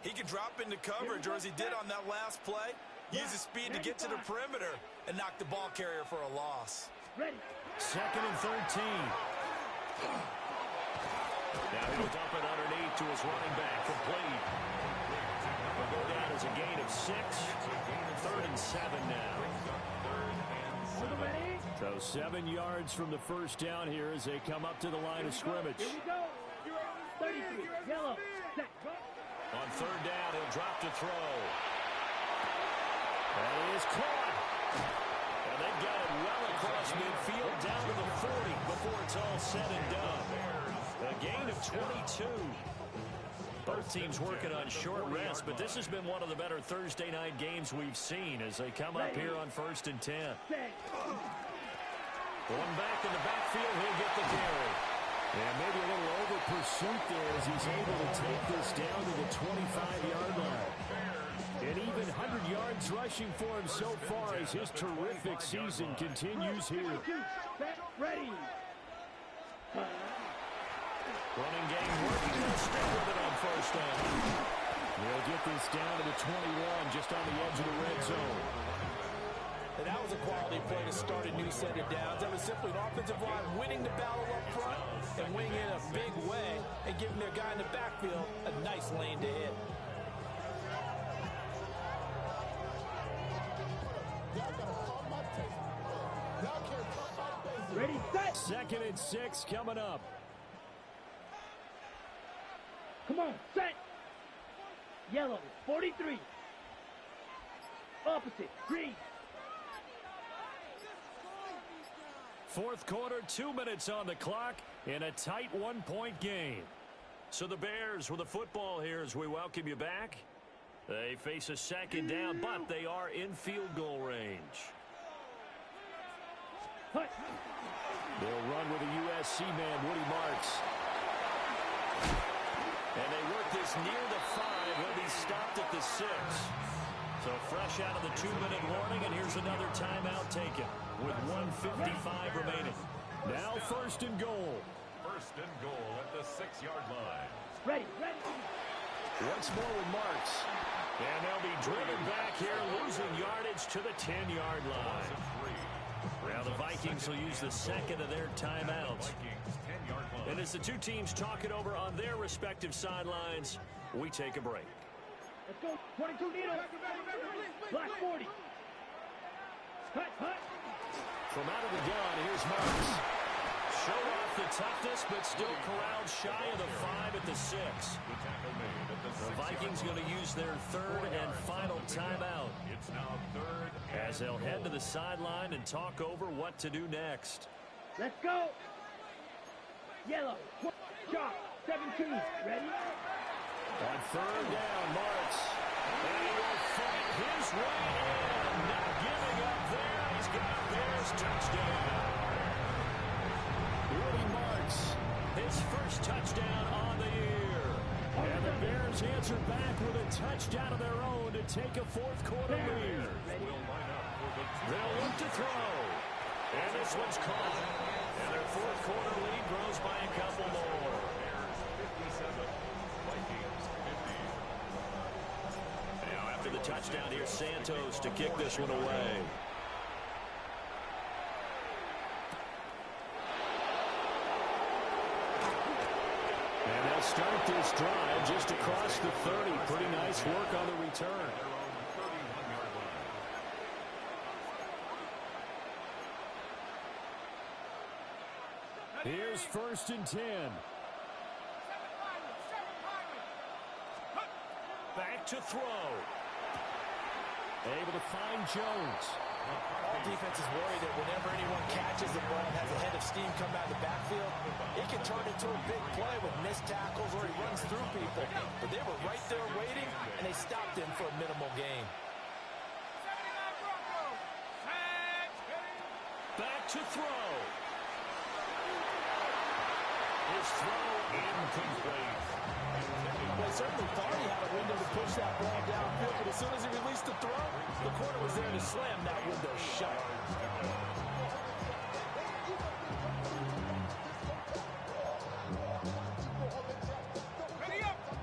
He can drop into coverage, or as he did on that last play, use his speed to get to the perimeter and knock the ball carrier for a loss. Second and 13. Now he'll dump it underneath to his running back, complete. Will go down as a gain of 6. Third and 7 now. So 7 yards from the first down here as they come up to the line of scrimmage. Here we go. 33, yellow, set. On third down, he'll drop to throw. And he is caught. And they've got it well across midfield down to the 40 before it's all said and done. A gain of 22. Both teams working on short rest, but this has been one of the better Thursday night games we've seen as they come up here on 1st and 10. Going back in the backfield, he'll get the carry. And maybe a little over pursuit there as he's able to take this down to the 25-yard line. And even 100 yards rushing for him so far as his terrific season continues here. Ready. Running game working. They'll stick with it on first down. They'll get this down to the 21, just on the edge of the red zone. And that was a quality play to start a new set of downs. That was simply an offensive line winning the battle up front and winning it in a big way and giving their guy in the backfield a nice lane to hit. Ready, set. Second and 6 coming up. Come on, set. Yellow, 43. Opposite, green. Fourth quarter, 2 minutes on the clock in a tight 1-point game. So the Bears with the football here as we welcome you back. They face a second down, but they are in field goal range. They'll run with a USC man, Woody Marks. And they work this near the 5. He'll be stopped at the 6. So fresh out of the 2-minute warning, and here's another timeout taken with 1:55 remaining. Now first and goal. First and goal at the 6-yard line. Ready. Once more with Marks. And they'll be driven back here, losing yardage to the 10-yard line. Now the Vikings will use the second of their timeouts. And as the two teams talk it over on their respective sidelines, we take a break. Let's go. 22 needle. Black 40. Cut. From out of the gun, here's Marks. Showed off the toughness, but still corralled shy of the 5 at the 6. The Vikings going to use their third and final timeout. It's now third as they'll head to the sideline and talk over what to do next. Let's go. Yellow. Chop. 17. Ready? On third down, Marks. And he will fight his way in. Not giving up there. He's got a Bears touchdown. Woody Marks, his first touchdown on the year. And the Bears answer back with a touchdown of their own to take a fourth quarter lead. They'll look to throw. And this one's caught. And their fourth quarter lead grows by a couple more. 57, Vikings 50. Touchdown here, Santos to kick this one away. And they'll start this drive just across the 30. Pretty nice work on the return. Here's 1st and 10. Back to throw. Able to find Jones. All defense is worried that whenever anyone catches the ball and has a head of steam come out of the backfield, it can turn into a big play with missed tackles or he runs through people. But they were right there waiting, and they stopped him for a minimal gain. Back to throw. His throw incomplete. They certainly thought he had a window to push that ball downfield, but as soon as he released the throw, the corner was there to slam that window shut.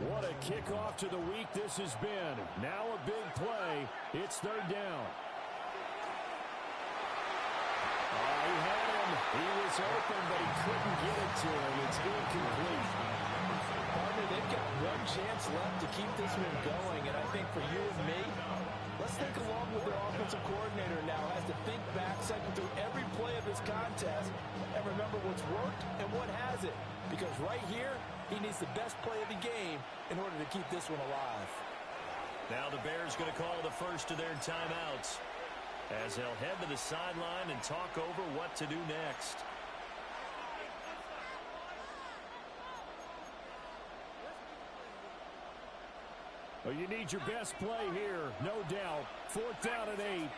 What a kickoff to the week this has been. Now a big play. It's 3rd down. He had him. He was open, but he couldn't get it to him. It's incomplete. Partner, they've got one chance left to keep this one going, and I think for you and me, let's think along with their offensive coordinator now as to think back, cycle through every play of this contest, and remember what's worked and what hasn't. Because right here, he needs the best play of the game in order to keep this one alive. Now the Bears going to call the first of their timeouts, as they'll head to the sideline and talk over what to do next. Well, you need your best play here, no doubt. 4th down and 8.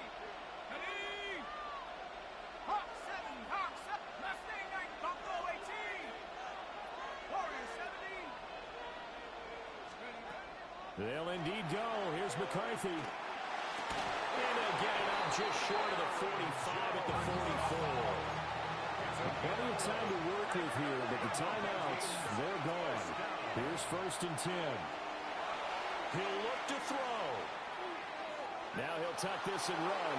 They'll indeed go. Here's McCarthy. And they'll get it out just short of the 45 at the 44. Plenty of time to work with here, but the timeouts, they're gone. Here's 1st and 10. He'll look to throw. Now he'll tuck this and run.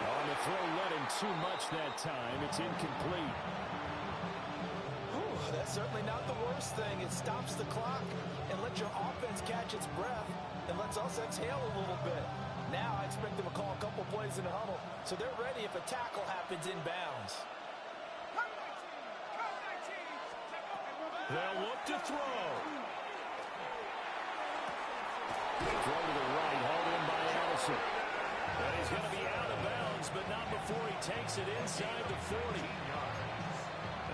On the throw, led him too much that time. It's incomplete. That's certainly not the worst thing. It stops the clock and lets your offense catch its breath and lets us exhale a little bit. Now I expect them to call a couple plays in the huddle, so they're ready if a tackle happens inbounds. They'll look to throw. Throw to the right, hauled in by Allison. And he's going to be out of bounds, but not before he takes it inside the 40.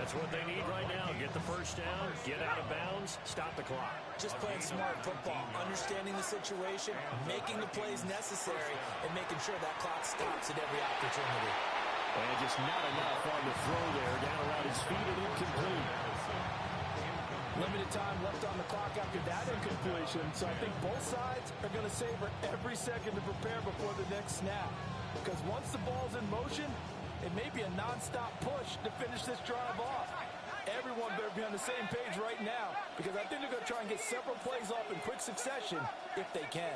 That's what they need right now. Get the first down, get out of bounds, stop the clock. Just playing smart football, understanding the situation, making the plays necessary, and making sure that clock stops at every opportunity. And just not enough on the throw there. Down around his feet and incomplete. Limited time left on the clock after that incompletion, so I think both sides are going to savor every second to prepare before the next snap. Because once the ball's in motion, it may be a non-stop push to finish this drive off. Everyone better be on the same page right now, because I think they're going to try and get several plays off in quick succession if they can.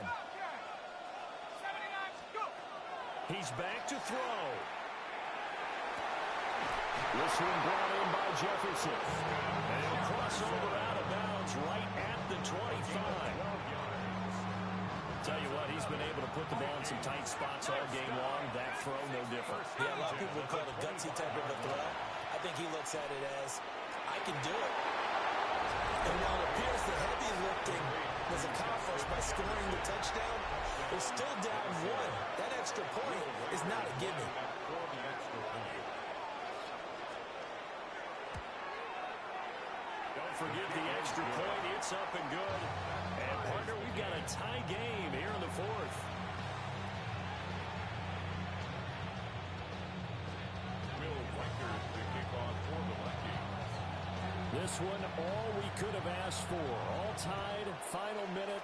He's back to throw. This one brought in by Jefferson. And he'll cross over out of bounds right at the 25. Tell you what, he's been able to put the ball in some tight spots all game long. That throw, no different. Yeah, a lot of people would call it a gutsy type of a throw. I think he looks at it as, I can do it. And while it appears the heavy lifting was accomplished by scoring the touchdown, they're still down 1. That extra point is not a gimme. Don't forget the extra point. It's up and good. And, partner, we've got a tie game here in the 4th. Will Vikings to kick off for the Vikings. This one, all we could have asked for. All tied, final minute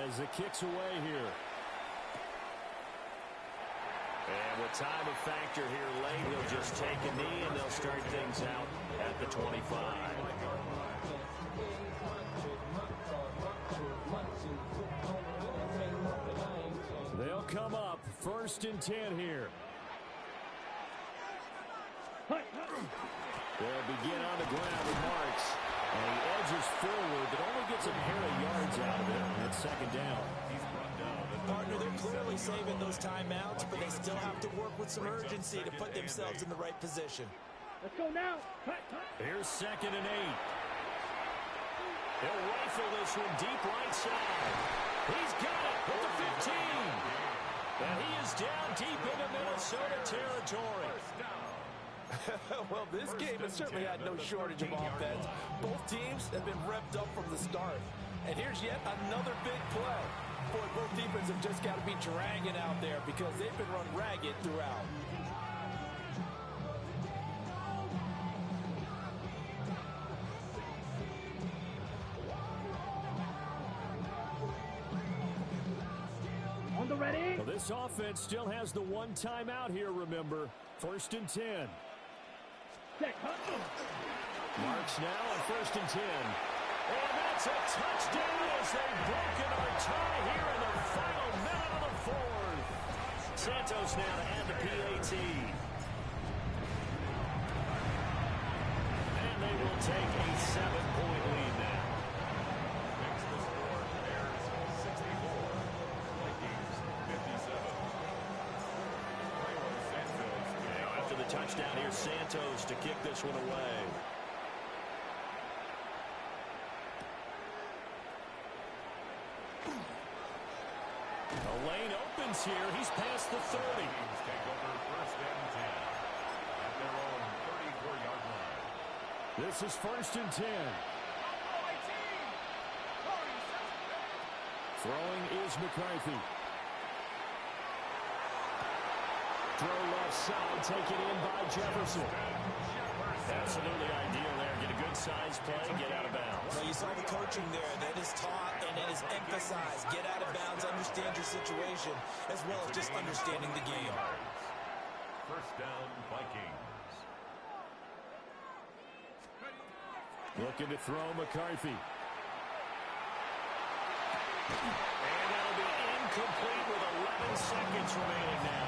as the kick's away here. And with time of factor here late, he'll just take a knee and they'll start things out at the 25. 1st and 10 here. They'll begin on the ground with Marks. And he edges forward, but only gets a pair of yards out of it. That's 2nd down. Partner, they're clearly saving those timeouts, but they still have to work with some urgency to put themselves in the right position. Let's go now. Here's 2nd and 8. He'll rifle this one deep right side. He's got it at the 15. And he is down deep into Minnesota territory. Well, this game has certainly had no shortage of offense. Both teams have been revved up from the start. And here's yet another big play. Boy, both defenses have just got to be dragging out there because they've been run ragged throughout. On the ready. Well, this offense still has the one timeout here, remember. 1st and 10. Marks now on 1st and 10. And that's a touchdown as they've broken our tie here in the final minute of the 4th. Santos now to add the PAT. And they will take a 7-point lead now. Makes the score. Bears 64. Vikings 57. Santos. After the touchdown, here's Santos to kick this one away. The lane opens here. He's past the 30. Vikings take over 1st and 10 at their own 34-yard line. This is 1st and 10. Throwing is McCarthy. Throw left side, taken in by Jefferson. Absolutely ideal there. Get a good size play, get out of bounds. Well, you saw the coaching there. That is taught and it is emphasized. Get out of bounds, understand your situation, as well as just understanding the game. 1st down, Vikings. Looking to throw McCarthy. And that'll be incomplete with 11 seconds remaining now.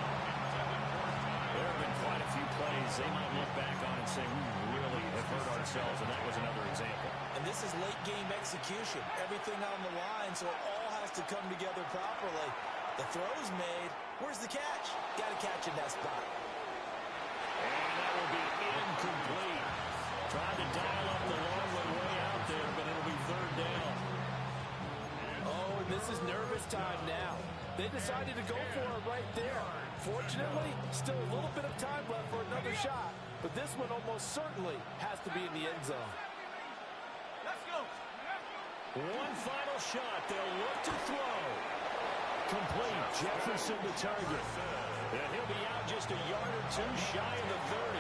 There have been quite a few plays they might look back on and say, we really have hurt ourselves, and that was another example. And this is late game execution. Everything on the line, so it all has to come together properly. The throw's made. Where's the catch? Got to catch in that spot. And that will be incomplete. Trying to dial up the long way out there, but it'll be 3rd down. Oh, and this is nervous time now. They decided to go for it right there. Fortunately, still a little bit of time left for another shot, but this one almost certainly has to be in the end zone. Let's go. One final shot. They'll look to throw. Complete. Jefferson the target. And he'll be out just a yard or two shy of the 30.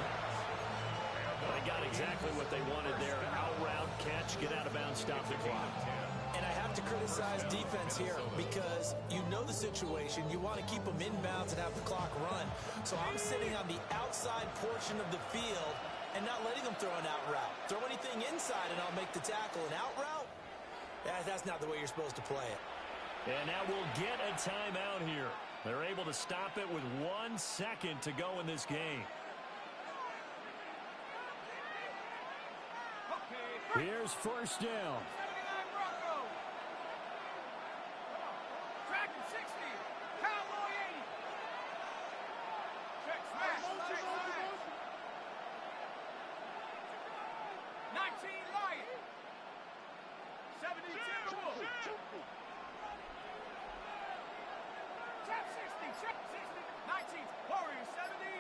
They got exactly what they wanted there. Out route, catch, get out of bounds, stop the clock. And I have to criticize defense here because you know the situation. You want to keep them inbounds and have the clock run. So I'm sitting on the outside portion of the field and not letting them throw an out route. Throw anything inside and I'll make the tackle. An out route? Yeah, that's not the way you're supposed to play it. And now we'll get a timeout here. They're able to stop it with 1 second to go in this game. Here's 1st down. Track 60. Cowboy 80. Check smash. 19 Lion. 72. Trap 60. Trap 60. 19. Warriors 70.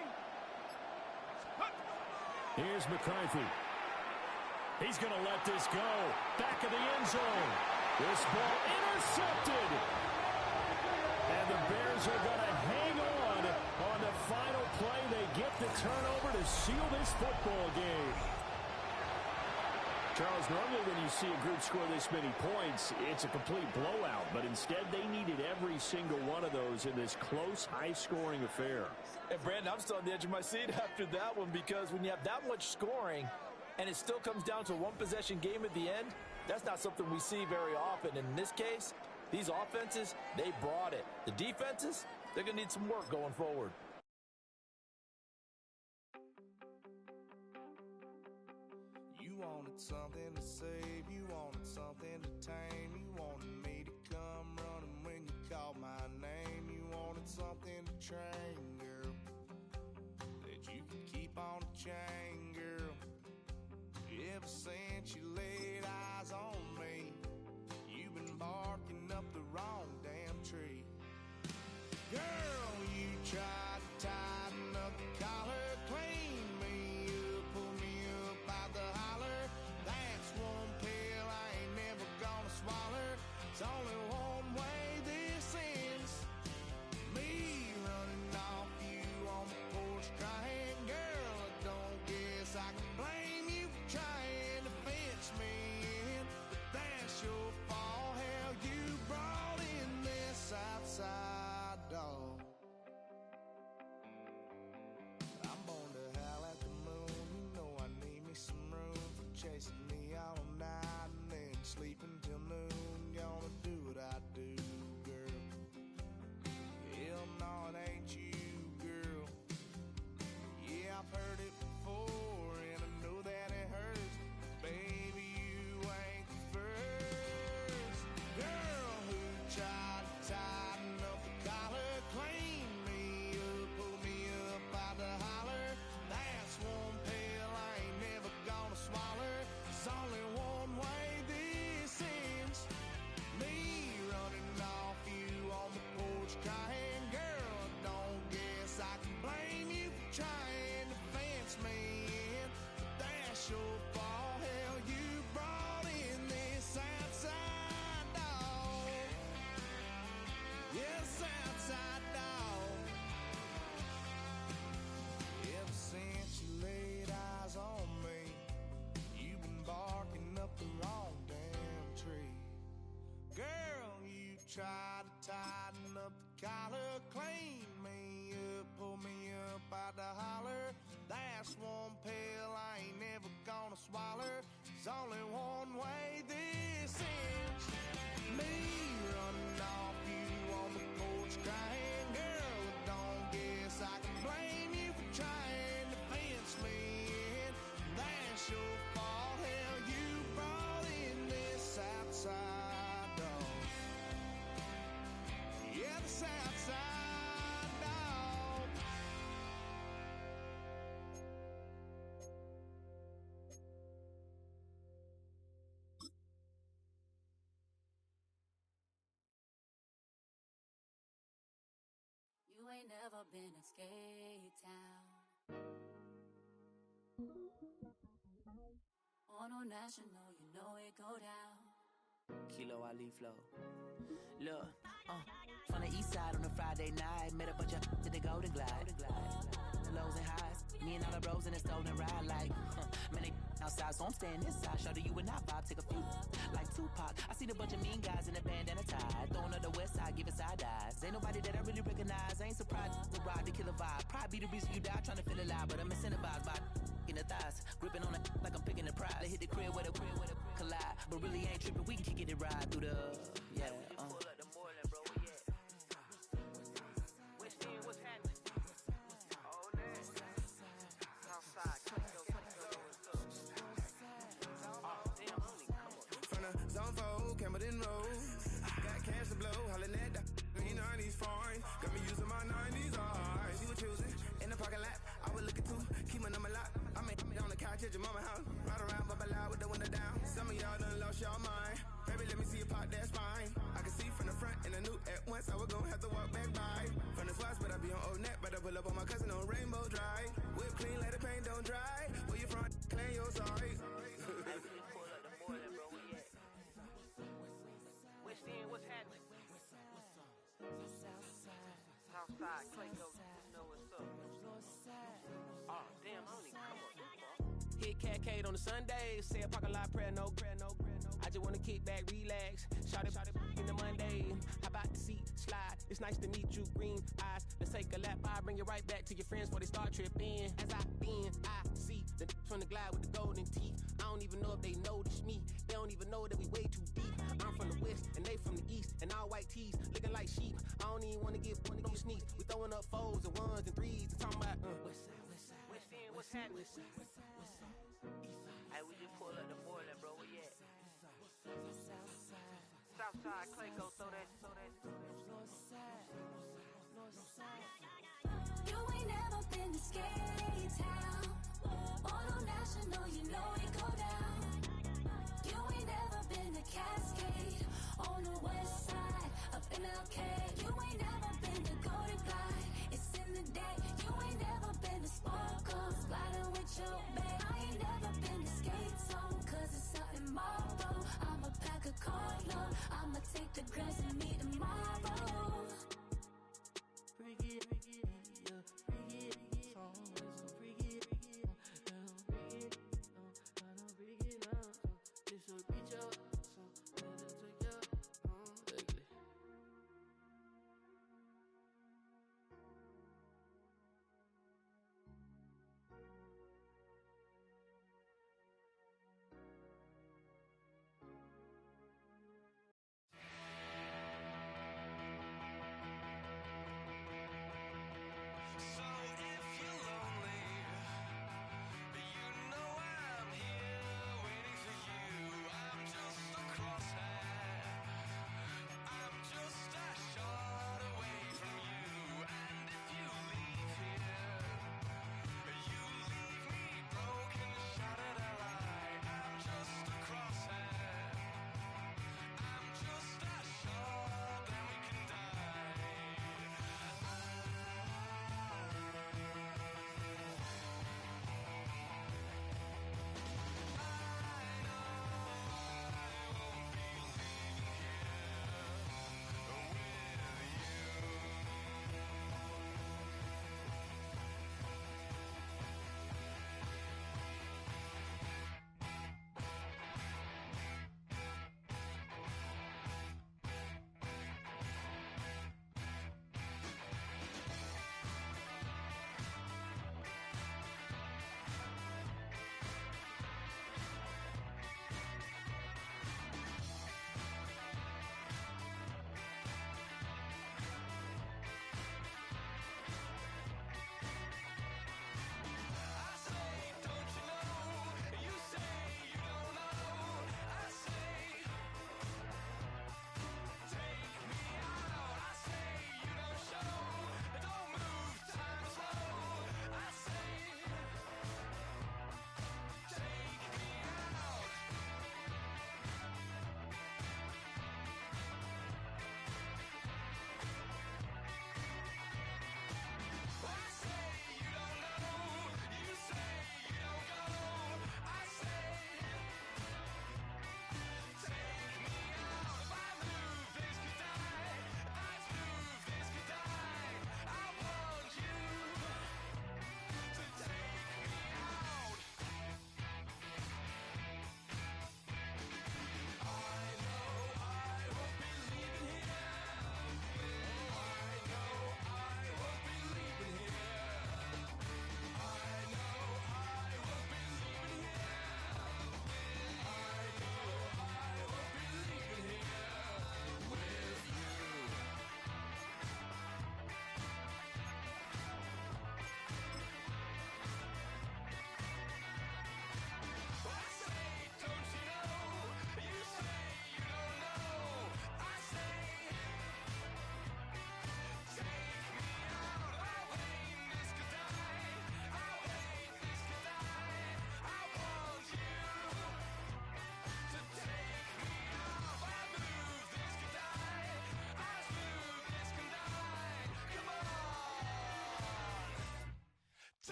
Here's McCarthy. He's going to let this go. Back of the end zone. This ball intercepted. And the Bears are going to hang on the final play. They get the turnover to seal this football game. Charles, normally when you see a group score this many points, it's a complete blowout. But instead, they needed every single one of those in this close, high-scoring affair. And Brandon, I'm still on the edge of my seat after that one because when you have that much scoring and it still comes down to a one-possession game at the end, that's not something we see very often. In this case, these offenses, they brought it. The defenses, They're going to need some work going forward. You wanted something to save, you wanted something to tame, you wanted me to come running when you called my name, you wanted something to train, girl, that you could keep on the chain, girl. Ever since you laid eyes on me, you've been barking up the wrong damn tree. Girl, you tried to tighten up the collar, clean me up, pull me up out the holler. That's one pill I ain't never gonna swallow. It's only one way this ends. Me running off you on the porch crying. Girl, I don't guess I can blame you for trying to fence me in, but that's your fault. Hell, you brought in this outside dog. I'm born to howl at the moon. You know I need me some room for chasing me all night and then sleeping till noon. Gonna do what I do, girl. Hell no, it ain't you, girl. Yeah, I've heard it before and I know that it hurts. Baby, you ain't the first girl who tried to tighten up the collar, clean me up, pull me up out the holler. That's one pill I ain't never gonna swallow. There's only one way this ends. Me running off you on the porch crying. Girl, I don't guess I can blame you for trying to fence me in, but that's your fault. Hell, you brought in this outside dog. Yes, outside dog. Ever since you laid eyes on me, you've been barking up the wrong damn tree. Girl, you tried to tighten up the collar, clean me up, pull me up out the holler. That's one pill I ain't never gonna swallow. There's only one way this ends. Me running off you on the porch crying. Girl, I don't guess I can blame you for trying to fence me in. That's your fault. Hell, you brought in this outside dog. Yeah, this outside dog. You ain't never been in Skate Town. On no national, you know it go down. Kilo Ali Flow. Look, from the east side on a Friday night, met a bunch of to the Golden Glide. Lows and highs, me and all the bros in a stolen ride like, man, they outside, so I'm staying inside. Show you and I vibe, take a few, like Tupac. I seen a bunch of mean guys in a bandana tie, throwing up the west side, giving side eyes. Ain't nobody that I really recognize, I ain't surprised to ride the killer vibe. Probably be the reason you die, trying to feel alive, but I'm incentivized by in the thighs, gripping on it like I'm picking a prize. They hit the crib with a collide, but really ain't tripping. We can kick it and ride through the yeah. Pull up the Moreland, bro. We at West End, what's happening? Oh, man. Southside, Clinko, what's up? Oh, damn, only come on. From the zone 4, Campbellton Road. Got cash to blow, hollering at the green 90s foreign. Got me using my 90s eyes. You were choosing in the parking lot. I was looking too, keep my number locked. I'm on the couch at your mama house. Ride around, bubble loud with the window down. Some of y'all done lost y'all mind. Baby, let me see you pop that spine. I can see from the front and the new at once. I was gonna have to walk back by. From the spots, but I be on Old Net. But I pull up on my cousin on Rainbow Drive. Whip clean, let the paint don't dry. Where you from? Clean your sorry. Hey, we pull up the Moreland, bro. We at West End, what's happening? Southside, Clinko, you know what's up. Oh, damn, I don't even come up this far. Hit Catcade on the Sundays, say a parking lot prayer, no. I just wanna kick back, relax, shout it in the Monday. How about the seat, slide, it's nice to meet you, green eyes. Let's take a lap, I'll bring you right back to your friends before they start tripping. As I see the from the glide with the golden teeth. I don't even know if they notice me, they don't even know that we way too deep. I'm from the west and they from the east, and all white tees looking like sheep. I don't even wanna get no sneaks. We throwing up fours and ones and threes and talking about What's happening? Hey, we just pulled up the boiler, bro. Where you at? Southside, Clayco, throw that. You ain't never been to Skate Town. Auto National, you know it go down. You ain't never been to Cascade on the west side of MLK. You ain't never been to Golden Glide. It's in the day. You ain't never been to Sparkles, gliding with your babe. I ain't never been to Skate Zone, cause it's out in Marlboro. I'ma pack a carload. I'ma take the grass and meet tomorrow.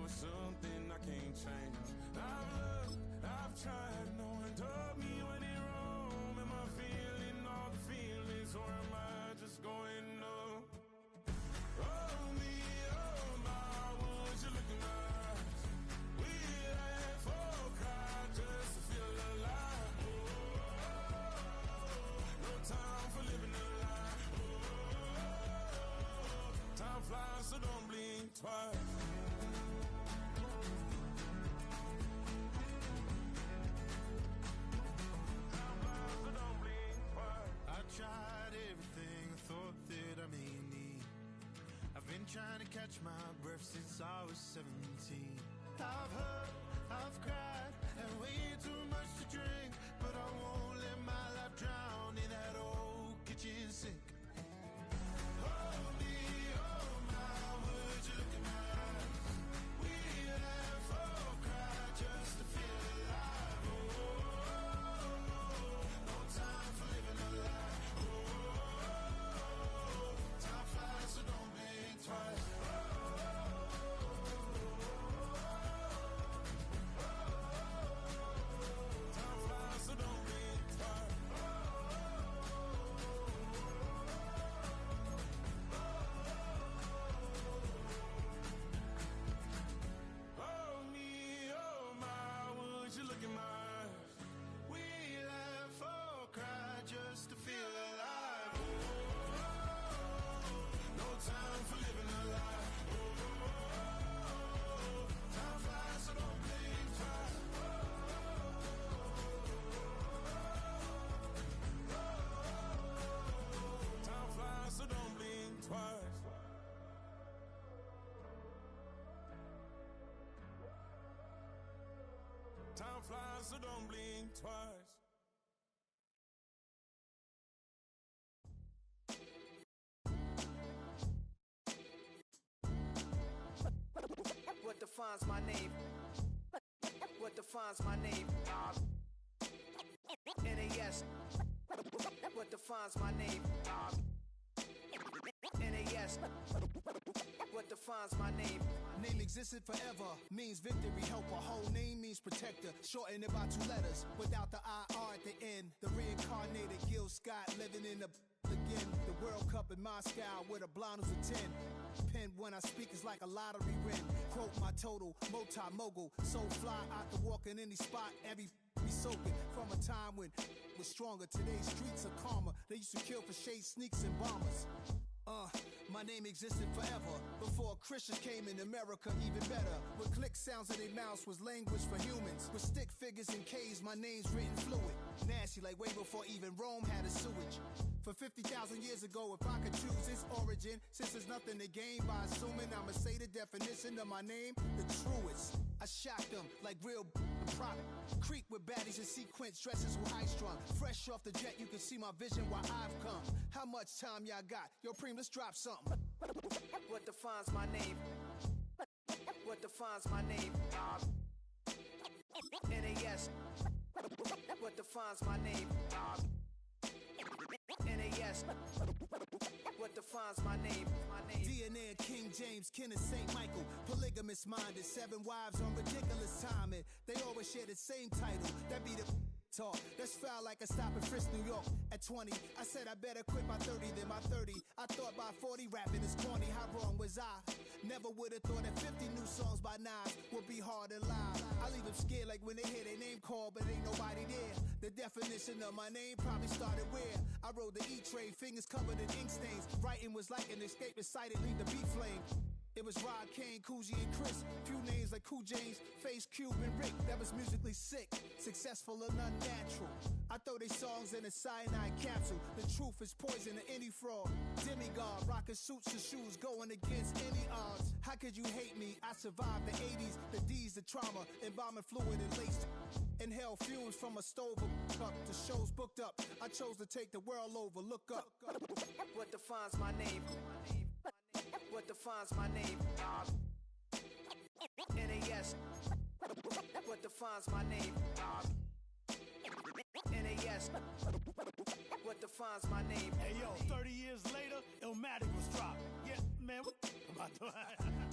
it's something I can't change. I've looked, I've tried, no one told me when it wrong. Am I feeling all the feelings, or am I just going numb? Oh me, oh my, would you look in my eyes? We laugh or cry just to feel alive. No time for living a lie. Time flies, so don't blink twice. I tried everything I thought that I may need. I've been trying to catch my breath since I was 17. I've heard, I've cried, and way too much to drink, but I won't let my life drown in that old kitchen sink. Oh me, oh my, would you look in my eyes? We laugh or cry just to feel alive. No time for living a lie. Time flies, so don't blink twice. Time flies, so don't blink twice. Oh me, oh my, would you look in my eyes? We laugh or cry just to feel alive. No time for living a lie. Time flies, so don't blink twice. Time flies, so don't blink twice. Time flies, so don't blink twice. What defines my name? What defines my name? NAS. What defines my name? NAS. What defines my name? Name existed forever, means victory, helper. Whole name means protector, shorten it by 2 letters, without the IR at the end. The reincarnated Gil Scott, living in the again. The World Cup in Moscow, with a blonde who's a 10. Pen when I speak is like a lottery win. Quote my total, multi-mogul, so fly, I can walk in any spot, every be soaking. From a time when was stronger, today's streets are calmer. They used to kill for shade sneaks and bombers. My name existed forever. Before Christians came in America, even better. With click sounds in their mouths was language for humans. With stick figures and K's, my name's written fluid. Nasty like way before even Rome had a sewage. For 50,000 years ago, if I could choose its origin, since there's nothing to gain by assuming, I'ma say the definition of my name, the truest. I shocked them like real product. Creek with baddies in sequence, dresses with high strung. Fresh off the jet, you can see my vision where I've come. How much time y'all got? Yo, Preem, let's drop something. What defines my name? What defines my name? NAS. What defines my name? NAS. What defines my name? DNA of King James, kin of St. Michael. Polygamous minded, 7 wives on ridiculous timing. They always share the same title. That be the talk. That's foul like a stop in Frisk, New York. At 20, I said I better quit by 30 than my 30. I thought by 40 rapping is corny. How wrong was I? Never would have thought that 50 new songs by Nas would be hard and live. I leave them scared like when they hear their name called, but ain't nobody there. The definition of my name probably started where I rode the E-train, fingers covered in ink stains. Writing was like an escape inside it, leave the beat flame. It was Rod Kane, Coogee, and Chris. Few names like Cool James, Face, Cube, and Rick. That was musically sick, successful and unnatural. I throw they songs in a cyanide capsule. The truth is poison to any fraud. Demigod, rocking suits and shoes, going against any odds. How could you hate me? I survived the 80s, the D's, the trauma, embalming fluid and laced. Inhale fumes from a stove cup. The show's booked up. I chose to take the world over. Look up. What defines my name? What defines my name? NAS. What defines my name? NAS. What defines my name? Hey yo, 30 years later, Illmatic was dropped. Yeah, man. What about to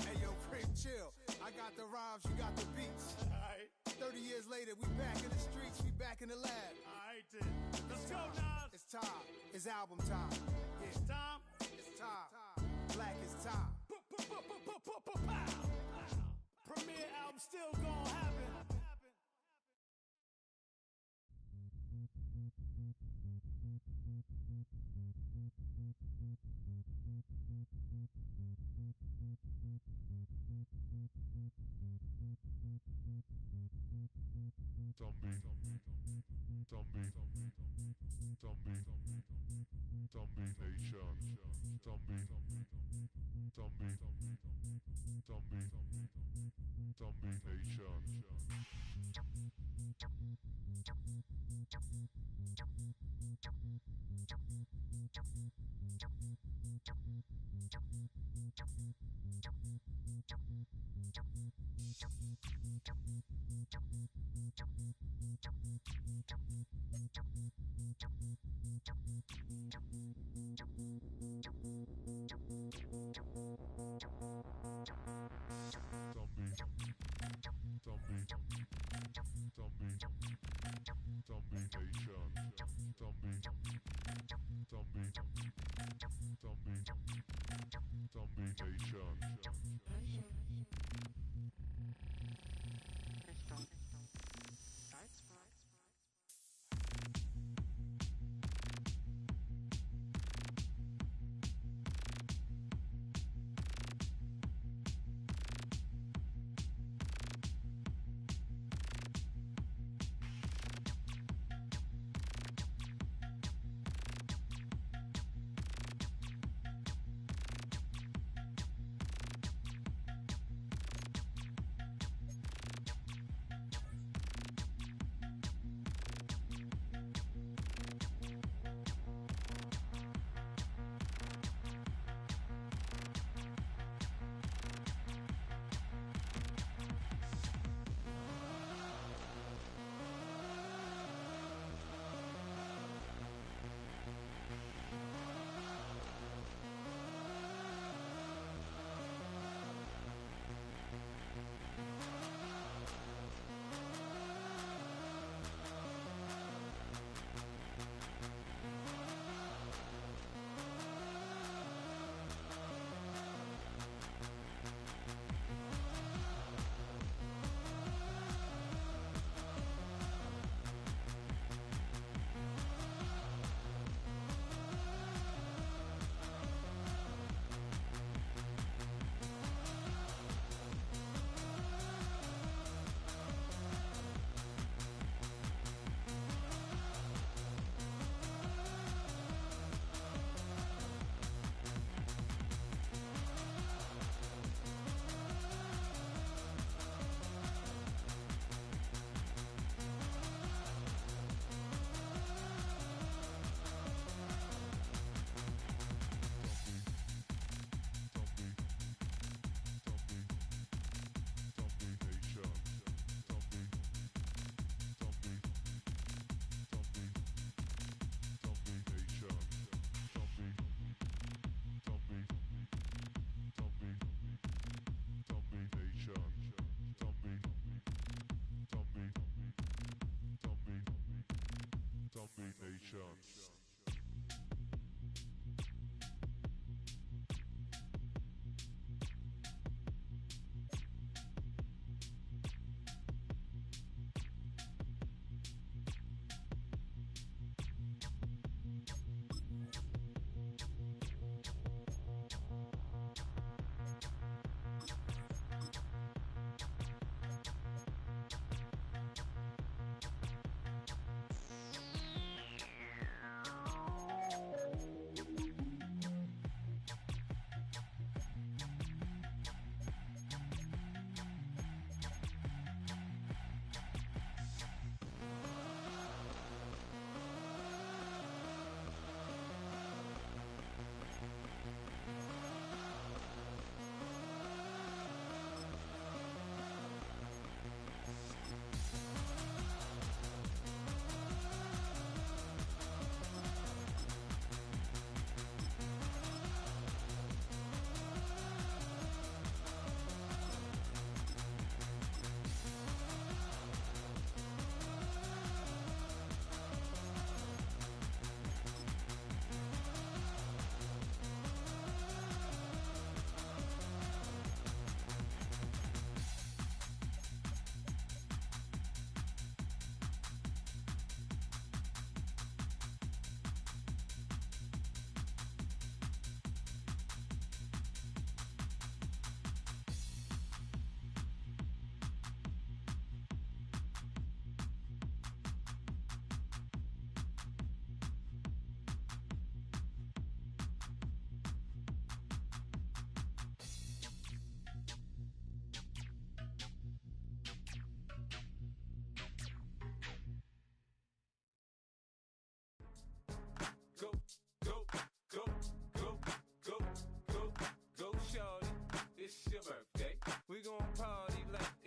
Hey, yo, Prim, chill. I got the rhymes, you got the beats. All right. 30 years later, we back in the streets, we back in the lab. All right, then. Let's go, Nas. It's time. It's album time. Yeah. It's time. It's time. Black is time. Premiere album still gonna happen.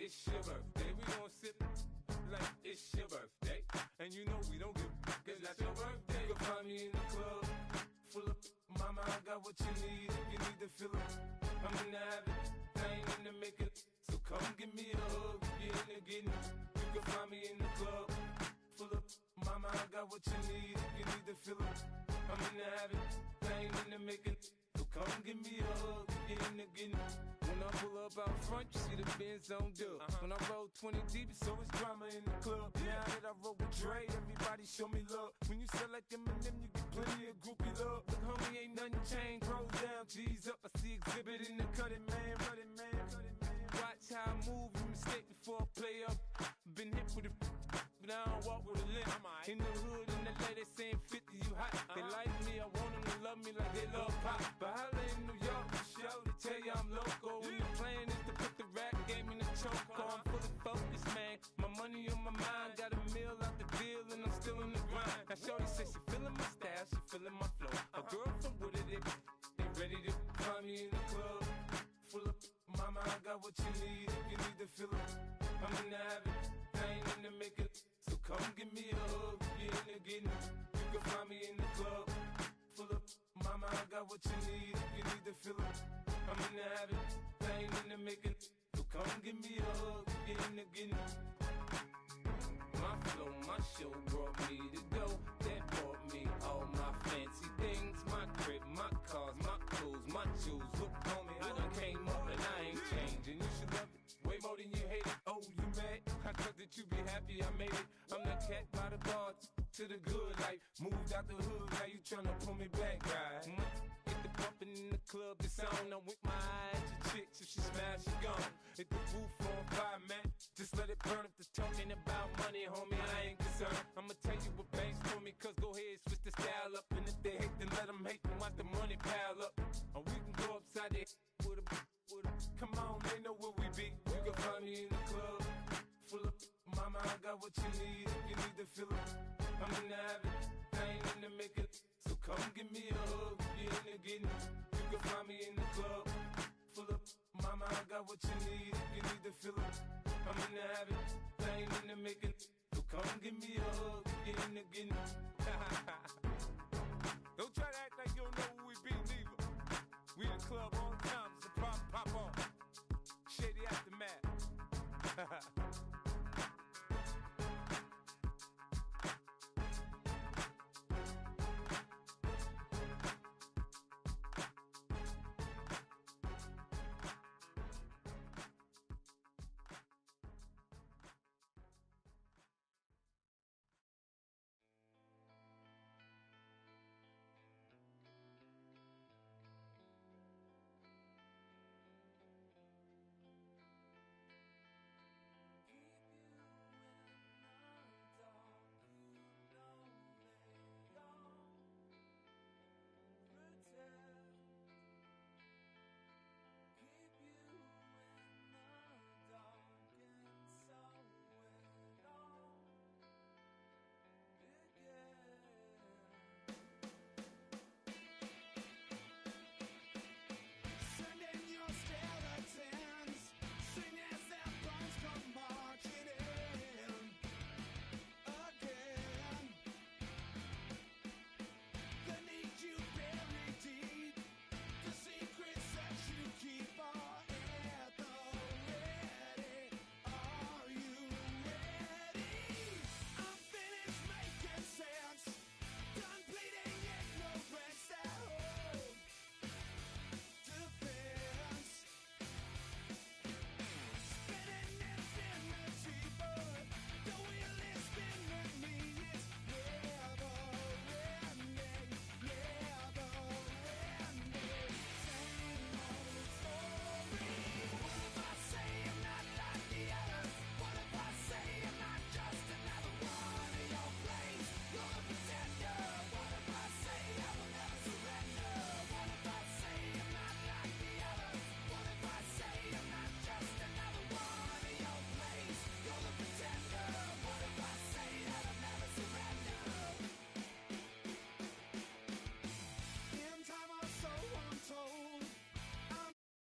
it's your birthday. We gon' sip like it's your birthday. And you know we don't give cause that's your birthday. You can find me in the club, full of mama, I got what you need. If you need to fill up, I'm in the habit, I ain't in the making. So come give me a hug, get in the getting. You can find me in the club, full of mama, I got what you need. If you need to fill up, I'm in the habit, I ain't in the making. So come give me a hug, get in the getting. When I pull up out front, you see the Benz on dub. When I roll 20 deep, it's always drama in the club. Now that I roll with Dre, everybody show me love. When you sell like Eminem, you get plenty of groupie love. Look, homie, ain't nothing changed. Rolls down, G's up. I see exhibit in the cutting, man. Watch how I move, you mistake before I play up. Been hit with a but I don't walk with a limp. In the hood, in the lady saying 50, you hot. They like me, I want them to love me like they love pop. But holla in New York, for show to tell you I'm local. And the plan is to put the rap game in the choke. I'm fully focused, man. My money on my mind, got a meal out the deal, and I'm still in the grind. Now shorty says she feeling my style, she feeling my flow. A girl from Wooded, they ready to find me in the club. Full of mama, I got what you need. If you need to fill up, I'm in the habit, I ain't in the making. So come give me a hug, get in the getting. You can find me in the club, full of mama, I got what you need. If you need to fill up, I'm in the habit, I ain't in the making. So come give me a hug, get in the getting. My flow, my show brought me to go. That brought me all my fancy things. My crib, my cars, my clothes, my shoes. Look, homie, I done came up and I ain't changing. You should love it way more than you hate it. Oh, you mad? I thought that you be happy I made it. I'm the cat by the bar to the good life. Moved out the hood, now you tryna pull me back, right? Get the bumpin' in the club, the sound. I'm with my eyes to chicks. If she smash, she gone. Hit the roof on fire, man. Just let it burn. If the talking about money, homie, I ain't concerned. I'ma tell you what banks told me, cause go ahead, switch the style up. And if they hate, then let them hate, then watch the money pile up. Or we can go upside there with a come on, they know where we be. You can find me in the club, full of mama, I got what you need. If you need to fill up, I'm in the habit, I ain't in the making. So come give me a hug, get in the getting. You can find me in the club, full of mama, I got what you need. If you need to fill up, I'm in the habit, I ain't in the making. So come give me a hug, get in the getting. Don't try to act like you don't know who we be, neither. We in the club all